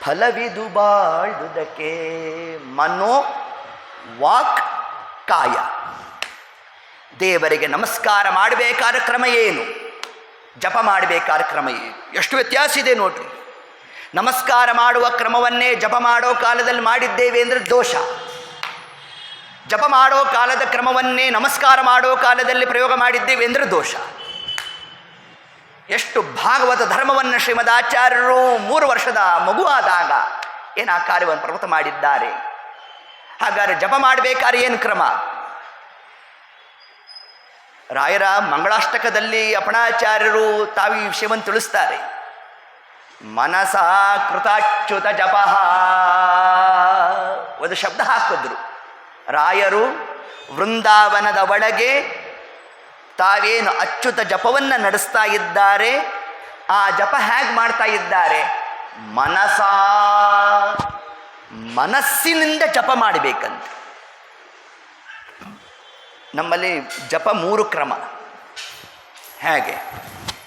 ಫಲವಿದು ಬಾಳ್ದುದಕ್ಕೆ. ಮನೋ, ವಾಕ್, ಕಾಯ. ದೇವರಿಗೆ ನಮಸ್ಕಾರ ಮಾಡಬೇಕಾದ ಕ್ರಮ ಏನು, ಜಪ ಮಾಡಬೇಕಾದ ಕ್ರಮ ಏನು, ಎಷ್ಟು ವ್ಯತ್ಯಾಸ ಇದೆ ನೋಡ್ರಿ. ನಮಸ್ಕಾರ ಮಾಡುವ ಕ್ರಮವನ್ನೇ ಜಪ ಮಾಡೋ ಕಾಲದಲ್ಲಿ ಮಾಡಿದ್ದೇವೆ ಅಂದರೆ ದೋಷ. ಜಪ ಮಾಡೋ ಕಾಲದ ಕ್ರಮವನ್ನೇ ನಮಸ್ಕಾರ ಮಾಡೋ ಕಾಲದಲ್ಲಿ ಪ್ರಯೋಗ ಮಾಡಿದ್ದೇವೆ ಅಂದರೆ ದೋಷ. ಎಷ್ಟು ಭಾಗವತ ಧರ್ಮವನ್ನು ಶ್ರೀಮದಾಚಾರ್ಯರು 3 ವರ್ಷದ ಮಗುವಾದಾಗ ಏನು ಆ ಕಾರ್ಯವನ್ನು ಪ್ರವೃತ್ತ ಮಾಡಿದ್ದಾರೆ. ಹಾಗಾದರೆ ಜಪ ಮಾಡಬೇಕಾದ್ರೆ ಏನು ಕ್ರಮ? ರಾಯರ ಮಂಗಳಾಷ್ಟಕದಲ್ಲಿ ಅಪಣಾಚಾರ್ಯರು ತಾವು ಈ ವಿಷಯವನ್ನು ತಿಳಿಸ್ತಾರೆ. ಮನಸಾ ಕೃತಾಚ್ಯುತ ಜಪ, ಒಂದು ಶಬ್ದ ಹಾಕಿದ್ರು. ರಾಯರು ವೃಂದಾವನದ ಒಳಗೆ ತಾವೇನು ಅಚ್ಯುತ ಜಪವನ್ನು ನಡೆಸ್ತಾ ಇದ್ದಾರೆ, ಆ ಜಪ ಹೇಗೆ ಮಾಡ್ತಾ ಇದ್ದಾರೆ? ಮನಸ್ಸಿನಿಂದ ಜಪ ಮಾಡಬೇಕಂತೆ. ನಮ್ಮಲ್ಲಿ ಜಪ 3 ಕ್ರಮ. ಹೇಗೆ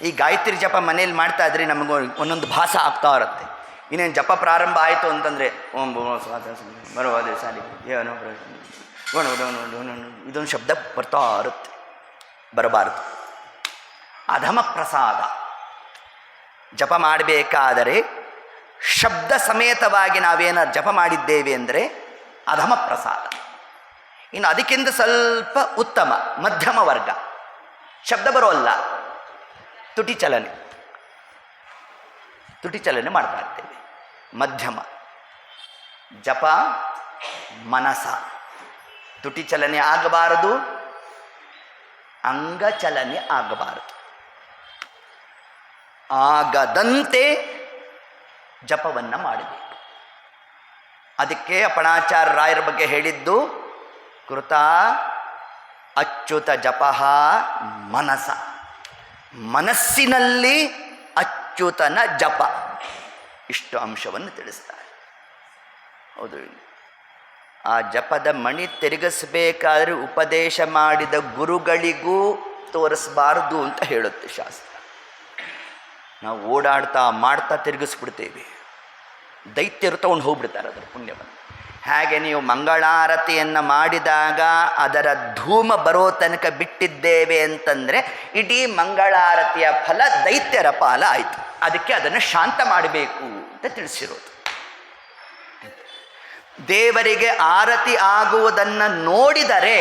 ಈ ಗಾಯತ್ರಿ ಜಪ ಮನೇಲಿ ಮಾಡ್ತಾ ಇದ್ರಿ ನಮಗೂ ಒಂದೊಂದು ಭಾಸ ಆಗ್ತಾ ಇರುತ್ತೆ. ಇನ್ನೇನು ಜಪ ಪ್ರಾರಂಭ ಆಯಿತು ಅಂತಂದರೆ ಓಂ ಬರುವಾದ ಸಾಲಿ ಏನೋ ಇದೊಂದು ಶಬ್ದ ಬರ್ತಾ ಇರುತ್ತೆ. ಬರಬಾರದು. ಅಧಮ ಪ್ರಸಾದ. ಜಪ ಮಾಡಬೇಕಾದರೆ ಶಬ್ದ ಸಮೇತವಾಗಿ ನಾವೇನಾದ್ರು ಜಪ ಮಾಡಿದ್ದೇವೆ ಅಂದರೆ ಅಧಮ ಪ್ರಸಾದ. ಇನ್ನು ಅದಕ್ಕಿಂತ ಸ್ವಲ್ಪ ಉತ್ತಮ ಮಧ್ಯಮ ವರ್ಗ. ಶಬ್ದ ಬರೋಲ್ಲ, ತುಟಿ ಚಲನೆ ಮಾಡ್ತಾ ಇರ್ತೇವೆ. ಮಧ್ಯಮ ಜಪ ಮನಸ. ತುಟಿ ಚಲನೆ ಆಗಬಾರದು, ಅಂಗಚಲನೆ ಆಗಬಾರದು. ಆಗದಂತೆ ಜಪವನ್ನು ಮಾಡಬೇಕು. ಅದಕ್ಕೆ ಅಪಣಾಚಾರ್ಯ ರಾಯರ ಬಗ್ಗೆ ಹೇಳಿದ್ದು ಕೃತ ಅಚ್ಯುತ ಜಪಃ ಮನಸ. ಮನಸ್ಸಿನಲ್ಲಿ ಅಚ್ಯುತನ ಜಪ. ಇಷ್ಟು ಅಂಶವನ್ನು ತಿಳಿಸ್ತಾರೆ. ಹೌದು, ಆ ಜಪದ ಮಣಿ ತಿರುಗಿಸಬೇಕಾದ್ರೆ ಉಪದೇಶ ಮಾಡಿದ ಗುರುಗಳಿಗೂ ತೋರಿಸಬಾರ್ದು ಅಂತ ಹೇಳುತ್ತೆ ಶಾಸ್ತ್ರ. ನಾವು ಓಡಾಡ್ತಾ ಮಾಡ್ತಾ ತಿರುಗಿಸ್ಬಿಡ್ತೇವೆ, ದೈತ್ಯರು ತಗೊಂಡು ಹೋಗ್ಬಿಡ್ತಾರೆ ಅದರ ಪುಣ್ಯವನ್ನು. ಹಾಗೆ ನೀವು ಮಂಗಳಾರತಿಯನ್ನು ಮಾಡಿದಾಗ ಅದರ ಧೂಮ ಬರೋ ತನಕ ಬಿಟ್ಟಿದ್ದೇವೆ ಅಂತಂದರೆ ಇಡೀ ಮಂಗಳಾರತಿಯ ಫಲ ದೈತ್ಯರ ಪಾಲ ಆಯಿತು. ಅದಕ್ಕೆ ಅದನ್ನು ಶಾಂತ ಮಾಡಬೇಕು ಅಂತ ತಿಳಿಸಿರೋದು. ದೇವರಿಗೆ ಆರತಿ ಆಗುವುದನ್ನು ನೋಡಿದರೆ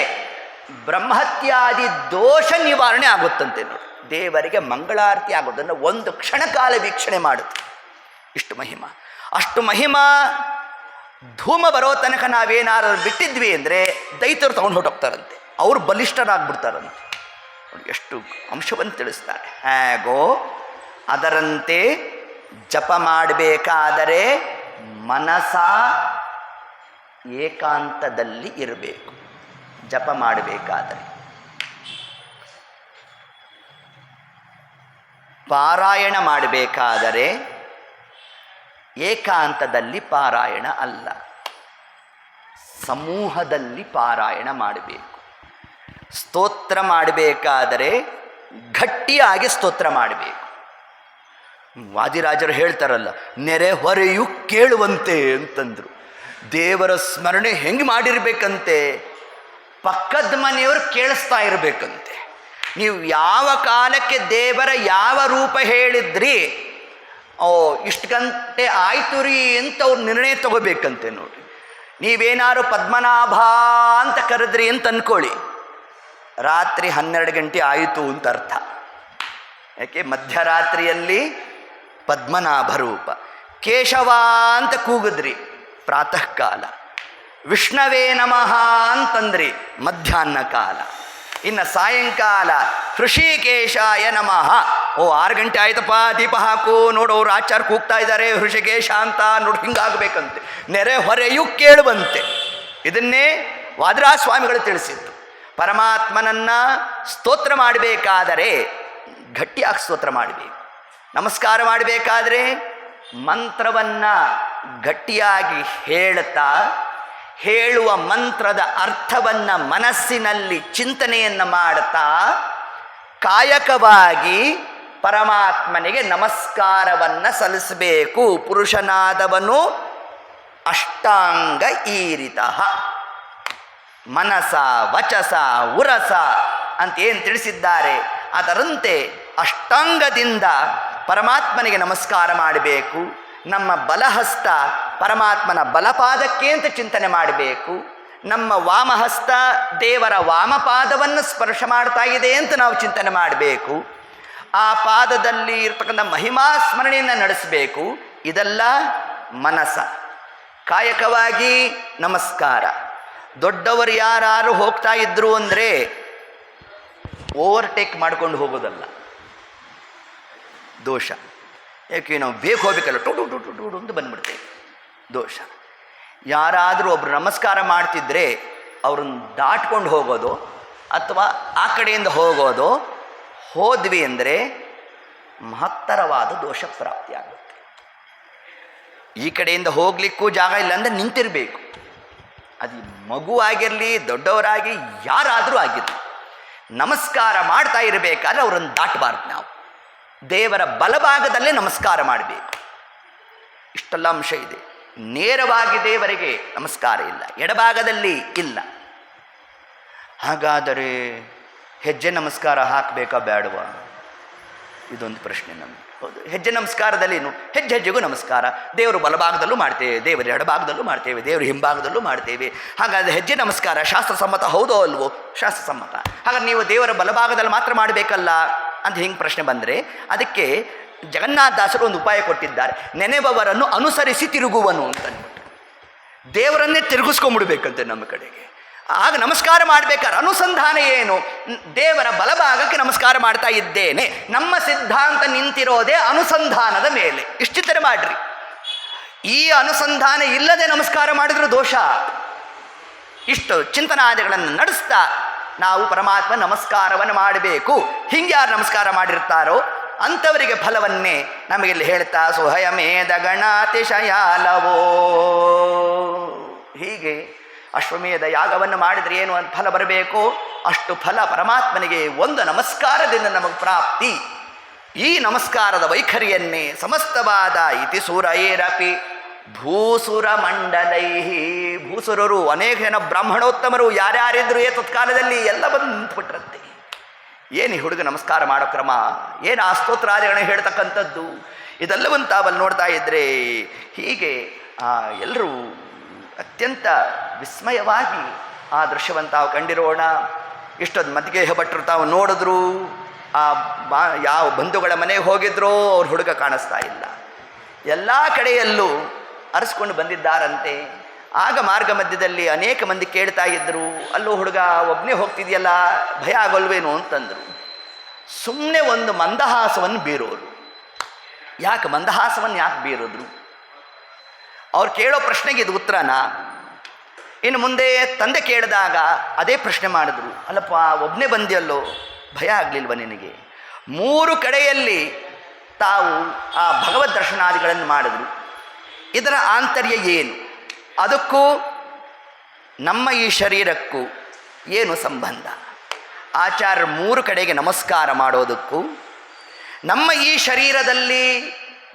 ಬ್ರಹ್ಮತ್ಯಾದಿ ದೋಷ ನಿವಾರಣೆ ಆಗುತ್ತಂತೆ ನೋಡಿ. ದೇವರಿಗೆ ಮಂಗಳಾರತಿ ಆಗೋದನ್ನು ಒಂದು ಕ್ಷಣಕಾಲ ವೀಕ್ಷಣೆ ಮಾಡುತ್ತೆ. ಇಷ್ಟು ಮಹಿಮಾ. ಅಷ್ಟು ಮಹಿಮಾ ಧೂಮ ಬರೋ ತನಕ ನಾವೇನಾದ್ರು ಬಿಟ್ಟಿದ್ವಿ ಅಂದರೆ ದೈತ್ಯರು ತಗೊಂಡು ಹೊರಟೋಗ್ತಾರಂತೆ, ಅವರು ಬಲಿಷ್ಠರಾಗ್ಬಿಡ್ತಾರಂತೆ. ಎಷ್ಟು ಅಂಶವನ್ನು ತಿಳಿಸ್ತಾರೆ. ಹೇಗೋ ಅದರಂತೆ ಜಪ ಮಾಡಬೇಕಾದರೆ ಮನಸ ಏಕಾಂತದಲ್ಲಿ ಇರಬೇಕು. ಜಪ ಮಾಡಬೇಕಾದರೆ ಪಾರಾಯಣ ಮಾಡಬೇಕಾದರೆ ಏಕಾಂತದಲ್ಲಿ ಪಾರಾಯಣ ಅಲ್ಲ, ಸಮೂಹದಲ್ಲಿ ಪಾರಾಯಣ ಮಾಡಬೇಕು. ಸ್ತೋತ್ರ ಮಾಡಬೇಕಾದರೆ ಗಟ್ಟಿಯಾಗಿ ಸ್ತೋತ್ರ ಮಾಡಬೇಕು. ವಾದಿರಾಜರು ಹೇಳ್ತಾರಲ್ಲ, ನೆರೆ ಹೊರೆಯು ಕೇಳುವಂತೆ ಅಂತಂದರು. ದೇವರ ಸ್ಮರಣೆ ಹೆಂಗೆ ಮಾಡಿರ್ಬೇಕಂತೆ? ಪಕ್ಕದ ಮನೆಯವರು ಕೇಳಿಸ್ತಾ ಇರಬೇಕಂತೆ. ನೀವು ಯಾವ ಕಾಲಕ್ಕೆ ದೇವರ ಯಾವ ರೂಪ ಹೇಳಿದ್ರಿ, ಇಷ್ಟು ಗಂಟೆ ಆಯ್ತು ರೀ ಅಂತ ಅವ್ರು ನಿರ್ಣಯ ತಗೋಬೇಕಂತೆ. ನೋಡಿ, ನೀವೇನಾದ್ರು ಪದ್ಮನಾಭ ಅಂತ ಕರೆದ್ರಿ ಅಂತ ಅಂದ್ಕೊಳ್ಳಿ, ರಾತ್ರಿ 12 ಗಂಟೆ ಆಯಿತು ಅಂತ ಅರ್ಥ. ಯಾಕೆ? ಮಧ್ಯರಾತ್ರಿಯಲ್ಲಿ ಪದ್ಮನಾಭ ರೂಪ. ಕೇಶವ ಅಂತ ಕೂಗಿದ್ರಿ ಪ್ರಾತಃ ಕಾಲ, ವಿಷ್ಣವೇ ನಮಃ ಅಂತಂದ್ರಿ ಮಧ್ಯಾಹ್ನ ಕಾಲ, ಇನ್ನು ಸಾಯಂಕಾಲ ಹೃಷಿಕೇಶಾಯ ನಮಃ 6 ಗಂಟೆ ಆಯ್ತಪ್ಪ, ದೀಪ ಹಾಕು, ನೋಡು ಅವ್ರು ಆಚಾರ ಕೂಗ್ತಾ ಇದ್ದಾರೆ ಹೃಷಿಕೇಶ ಅಂತ, ನೋಡು ಹಿಂಗಾಗಬೇಕಂತೆ. ನೆರೆ ಹೊರೆಯೂ ಕೇಳುವಂತೆ. ಇದನ್ನೇ ವಾದಿರಾಜ ಸ್ವಾಮಿಗಳು ತಿಳಿಸಿದ್ದು. ಪರಮಾತ್ಮನನ್ನ ಸ್ತೋತ್ರ ಮಾಡಬೇಕಾದರೆ ಗಟ್ಟಿಯಾಗಿ ಸ್ತೋತ್ರ ಮಾಡಬೇಕು. ನಮಸ್ಕಾರ ಮಾಡಬೇಕಾದ್ರೆ ಮಂತ್ರವನ್ನು ಗಟ್ಟಿಯಾಗಿ ಹೇಳುತ್ತಾ, ಹೇಳುವ ಮಂತ್ರದ ಅರ್ಥವನ್ನು ಮನಸ್ಸಿನಲ್ಲಿ ಚಿಂತನೆಯನ್ನು ಮಾಡುತ್ತಾ ಕಾಯಕವಾಗಿ ಪರಮಾತ್ಮನಿಗೆ ನಮಸ್ಕಾರವನ್ನು ಸಲ್ಲಿಸಬೇಕು. ಪುರುಷನಾದವನು ಅಷ್ಟಾಂಗ ಈರಿತಃ ಮನಸ ವಚಸ ಉರಸ ಅಂತ ಏನು ತಿಳಿಸಿದ್ದಾರೆ, ಅದರಂತೆ ಅಷ್ಟಾಂಗದಿಂದ ಪರಮಾತ್ಮನಿಗೆ ನಮಸ್ಕಾರ ಮಾಡಬೇಕು. ನಮ್ಮ ಬಲಹಸ್ತ ಪರಮಾತ್ಮನ ಬಲಪಾದಕ್ಕೆ ಅಂತ ಚಿಂತನೆ ಮಾಡಬೇಕು. ನಮ್ಮ ವಾಮಹಸ್ತ ದೇವರ ವಾಮಪಾದವನ್ನು ಸ್ಪರ್ಶ ಮಾಡ್ತಾ ಇದೆ ಅಂತ ನಾವು ಚಿಂತನೆ ಮಾಡಬೇಕು. ಆ ಪಾದದಲ್ಲಿ ಇರ್ತಕ್ಕಂಥ ಮಹಿಮಾ ಸ್ಮರಣೆಯನ್ನು ನಡೆಸಬೇಕು. ಇದೆಲ್ಲ ಮನಸ. ಕಾಯಕವಾಗಿ ನಮಸ್ಕಾರ. ದೊಡ್ಡವರು ಯಾರು ಹೋಗ್ತಾ ಇದ್ರು ಅಂದರೆ ಓವರ್ಟೇಕ್ ಮಾಡ್ಕೊಂಡು ಹೋಗೋದಲ್ಲ, ದೋಷ. ಯಾಕೆ ನಾವು ಬೇಕು ಹೋಗ್ಬೇಕಲ್ಲ, ಟು ಟು ಟು ಟು ಟು ಅಂತ ಬಂದ್ಬಿಡ್ತೇವೆ, ದೋಷ. ಯಾರಾದರೂ ಒಬ್ರು ನಮಸ್ಕಾರ ಮಾಡ್ತಿದ್ರೆ ಅವ್ರನ್ನ ದಾಟ್ಕೊಂಡು ಹೋಗೋದು ಅಥವಾ ಆ ಕಡೆಯಿಂದ ಹೋಗೋದು, ಹೋದ್ವಿ ಅಂದರೆ ಮಹತ್ತರವಾದ ದೋಷ ಪ್ರಾಪ್ತಿಯಾಗುತ್ತೆ. ಈ ಕಡೆಯಿಂದ ಹೋಗ್ಲಿಕ್ಕೂ ಜಾಗ ಇಲ್ಲ ಅಂದರೆ ನಿಂತಿರಬೇಕು. ಅದು ಮಗುವಾಗಿರಲಿ ದೊಡ್ಡವರಾಗಿ ಯಾರಾದರೂ ಆಗಿರಲಿ, ನಮಸ್ಕಾರ ಮಾಡ್ತಾ ಇರಬೇಕಾದ್ರೆ ಅವರನ್ನು ದಾಟಬಾರ್ದು. ನಾವು ದೇವರ ಬಲಭಾಗದಲ್ಲೇ ನಮಸ್ಕಾರ ಮಾಡಬೇಕು. ಇಷ್ಟೆಲ್ಲ ಅಂಶ ಇದೆ. ನೇರವಾಗಿ ದೇವರಿಗೆ ನಮಸ್ಕಾರ ಇಲ್ಲ, ಎಡಭಾಗದಲ್ಲಿ ಇಲ್ಲ. ಹಾಗಾದರೆ ಹೆಜ್ಜೆ ನಮಸ್ಕಾರ ಹಾಕಬೇಕಾ ಬೇಡವಾ? ಇದೊಂದು ಪ್ರಶ್ನೆ ನಮಗೆ. ಹೌದು, ಹೆಜ್ಜೆ ನಮಸ್ಕಾರದಲ್ಲಿ ಹೆಜ್ಜೆ ಹೆಜ್ಜೆಗೂ ನಮಸ್ಕಾರ. ದೇವರು ಬಲಭಾಗದಲ್ಲೂ ಮಾಡ್ತೇವೆ, ದೇವರು ಎಡಭಾಗದಲ್ಲೂ ಮಾಡ್ತೇವೆ, ದೇವರು ಹಿಂಭಾಗದಲ್ಲೂ ಮಾಡ್ತೇವೆ. ಹಾಗಾದರೆ ಹೆಜ್ಜೆ ನಮಸ್ಕಾರ ಶಾಸ್ತ್ರಸಮ್ಮತ ಹೌದೋ ಅಲ್ವೋ? ಶಾಸ್ತ್ರಸಮ್ಮತ. ಹಾಗಾದ್ರೆ ನೀವು ದೇವರ ಬಲಭಾಗದಲ್ಲಿ ಮಾತ್ರ ಮಾಡಬೇಕಲ್ಲ ಅಂತ ಹಿಂಗೆ ಪ್ರಶ್ನೆ ಬಂದರೆ, ಅದಕ್ಕೆ ಜಗನ್ನಾಥದಾಸರು ಒಂದು ಉಪಾಯ ಕೊಟ್ಟಿದ್ದಾರೆ. ನೆನೆಬವರನ್ನು ಅನುಸರಿಸಿ ತಿರುಗುವನು ಅಂತಂದ್ಬಿಟ್ಟು ದೇವರನ್ನೇ ತಿರುಗಿಸ್ಕೊಂಡ್ಬಿಡ್ಬೇಕಂತೆ ನಮ್ಮ ಕಡೆಗೆ. ಆಗ ನಮಸ್ಕಾರ ಮಾಡಬೇಕಾದ್ರೆ ಅನುಸಂಧಾನ ಏನು? ದೇವರ ಬಲಭಾಗಕ್ಕೆ ನಮಸ್ಕಾರ ಮಾಡ್ತಾ ಇದ್ದೇನೆ. ನಮ್ಮ ಸಿದ್ಧಾಂತ ನಿಂತಿರೋದೇ ಅನುಸಂಧಾನದ ಮೇಲೆ. ಇಷ್ಟಿದ್ದರೆ ಮಾಡ್ರಿ. ಈ ಅನುಸಂಧಾನ ಇಲ್ಲದೆ ನಮಸ್ಕಾರ ಮಾಡಿದ್ರು ದೋಷ. ಇಷ್ಟು ಚಿಂತನಾದಿಗಳನ್ನು ನಡೆಸ್ತಾ ನಾವು ಪರಮಾತ್ಮ ನಮಸ್ಕಾರವನ್ನು ಮಾಡಬೇಕು. ಹಿಂಗೆ ಯಾರು ನಮಸ್ಕಾರ ಮಾಡಿರ್ತಾರೋ ಅಂಥವರಿಗೆ ಫಲವನ್ನೇ ನಮಗಿಲ್ಲಿ ಹೇಳ್ತಾ, ಸುಹಯಮೇಧ ಗಣಾತಿಶಯಾಲವೋ. ಹೀಗೆ ಅಶ್ವಮೇಧ ಯಾಗವನ್ನು ಮಾಡಿದರೆ ಏನು ಅಂತ ಫಲ ಬರಬೇಕು, ಅಷ್ಟು ಫಲ ಪರಮಾತ್ಮನಿಗೆ ಒಂದು ನಮಸ್ಕಾರದಿಂದ ನಮಗೆ ಪ್ರಾಪ್ತಿ. ಈ ನಮಸ್ಕಾರದ ವೈಖರಿಯನ್ನೇ ಸಮಸ್ತವಾದ ಇತಿ ಸೂರಯೇರಪಿ ಭೂಸುರ ಮಂಡಲೈಹಿ. ಭೂಸುರರು ಅನೇಕ ಜನ ಬ್ರಾಹ್ಮಣೋತ್ತಮರು ಯಾರ್ಯಾರಿದ್ರು ತತ್ಕಾಲದಲ್ಲಿ ಎಲ್ಲ ಬಂದು ನಿಂತುಬಿಟ್ರಂತೆ. ಏನು ಈ ಹುಡುಗ ನಮಸ್ಕಾರ ಮಾಡೋ ಕ್ರಮ, ಏನು ಆ ಸ್ತೋತ್ರಾದಿಗಳನ್ನ ಹೇಳ್ತಕ್ಕಂಥದ್ದು, ಇದೆಲ್ಲವನ್ನು ತಾವಲ್ಲಿ ನೋಡ್ತಾ ಇದ್ದರೆ ಹೀಗೆ ಎಲ್ಲರೂ ಅತ್ಯಂತ ವಿಸ್ಮಯವಾಗಿ ಆ ದೃಶ್ಯವನ್ನು ತಾವು ಕಂಡಿರೋಣ. ಇಷ್ಟೊಂದು ಮದ್ಗೇಹ ಭಟ್ರು ತಾವು ನೋಡಿದ್ರು, ಯಾವ ಬಂಧುಗಳ ಮನೆಗೆ ಹೋಗಿದ್ರೋ ಅವ್ರ ಹುಡುಗ ಕಾಣಿಸ್ತಾ ಇಲ್ಲ. ಎಲ್ಲ ಕಡೆಯಲ್ಲೂ ಅರಸ್ಕೊಂಡು ಬಂದಿದ್ದಾರಂತೆ. ಆಗ ಮಾರ್ಗ ಮಧ್ಯದಲ್ಲಿ ಅನೇಕ ಮಂದಿ ಕೇಳ್ತಾ ಇದ್ದರು, ಅಲ್ಲೂ ಹುಡುಗ ಒಬ್ಬನೇ ಹೋಗ್ತಿದೆಯಲ್ಲ, ಭಯ ಆಗೋಲ್ವೇನೋ ಅಂತಂದರು. ಸುಮ್ಮನೆ ಒಂದು ಮಂದಹಾಸವನ್ನು ಬೀರೋರು. ಯಾಕೆ ಮಂದಹಾಸವನ್ನು ಯಾಕೆ ಬೀರೋದ್ರು? ಅವ್ರು ಕೇಳೋ ಪ್ರಶ್ನೆಗೆ ಇದು ಉತ್ತರನ? ಇನ್ನು ಮುಂದೆ ತಂದೆ ಕೇಳಿದಾಗ ಅದೇ ಪ್ರಶ್ನೆ ಮಾಡಿದ್ರು, ಅಲ್ಲಪ್ಪ ಒಬ್ಬನೇ ಬಂದಿಯಲ್ಲೋ, ಭಯ ಆಗಲಿಲ್ವ ನಿನಗೆ? 3 ಕಡೆಯಲ್ಲಿ ತಾವು ಆ ಭಗವದ್ ದರ್ಶನಾದಿಗಳನ್ನು ಮಾಡಿದ್ರು. ಇದರ ಆಂತರ್ಯ ಏನು? ಅದಕ್ಕೂ ನಮ್ಮ ಈ ಶರೀರಕ್ಕೂ ಏನು ಸಂಬಂಧ? ಆಚಾರ್ಯರು 3 ಕಡೆಗೆ ನಮಸ್ಕಾರ ಮಾಡೋದಕ್ಕೂ ನಮ್ಮ ಈ ಶರೀರದಲ್ಲಿ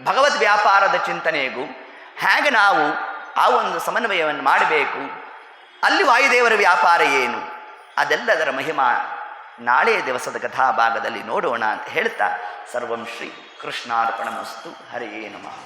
ಭಗವದ್ ವ್ಯಾಪಾರದ ಚಿಂತನೆಗೂ ಹೇಗೆ ನಾವು ಆ ಒಂದು ಸಮನ್ವಯವನ್ನು ಮಾಡಬೇಕು, ಅಲ್ಲಿ ವಾಯುದೇವರ ವ್ಯಾಪಾರ ಏನು, ಅದೆಲ್ಲದರ ಮಹಿಮಾ ನಾಳೆಯ ದಿವಸದ ಕಥಾಭಾಗದಲ್ಲಿ ನೋಡೋಣ ಅಂತ ಹೇಳ್ತಾ, ಸರ್ವಂ ಶ್ರೀ ಕೃಷ್ಣಾರ್ಪಣಮಸ್ತು. ಹರಿಯೇ ನಮಃ.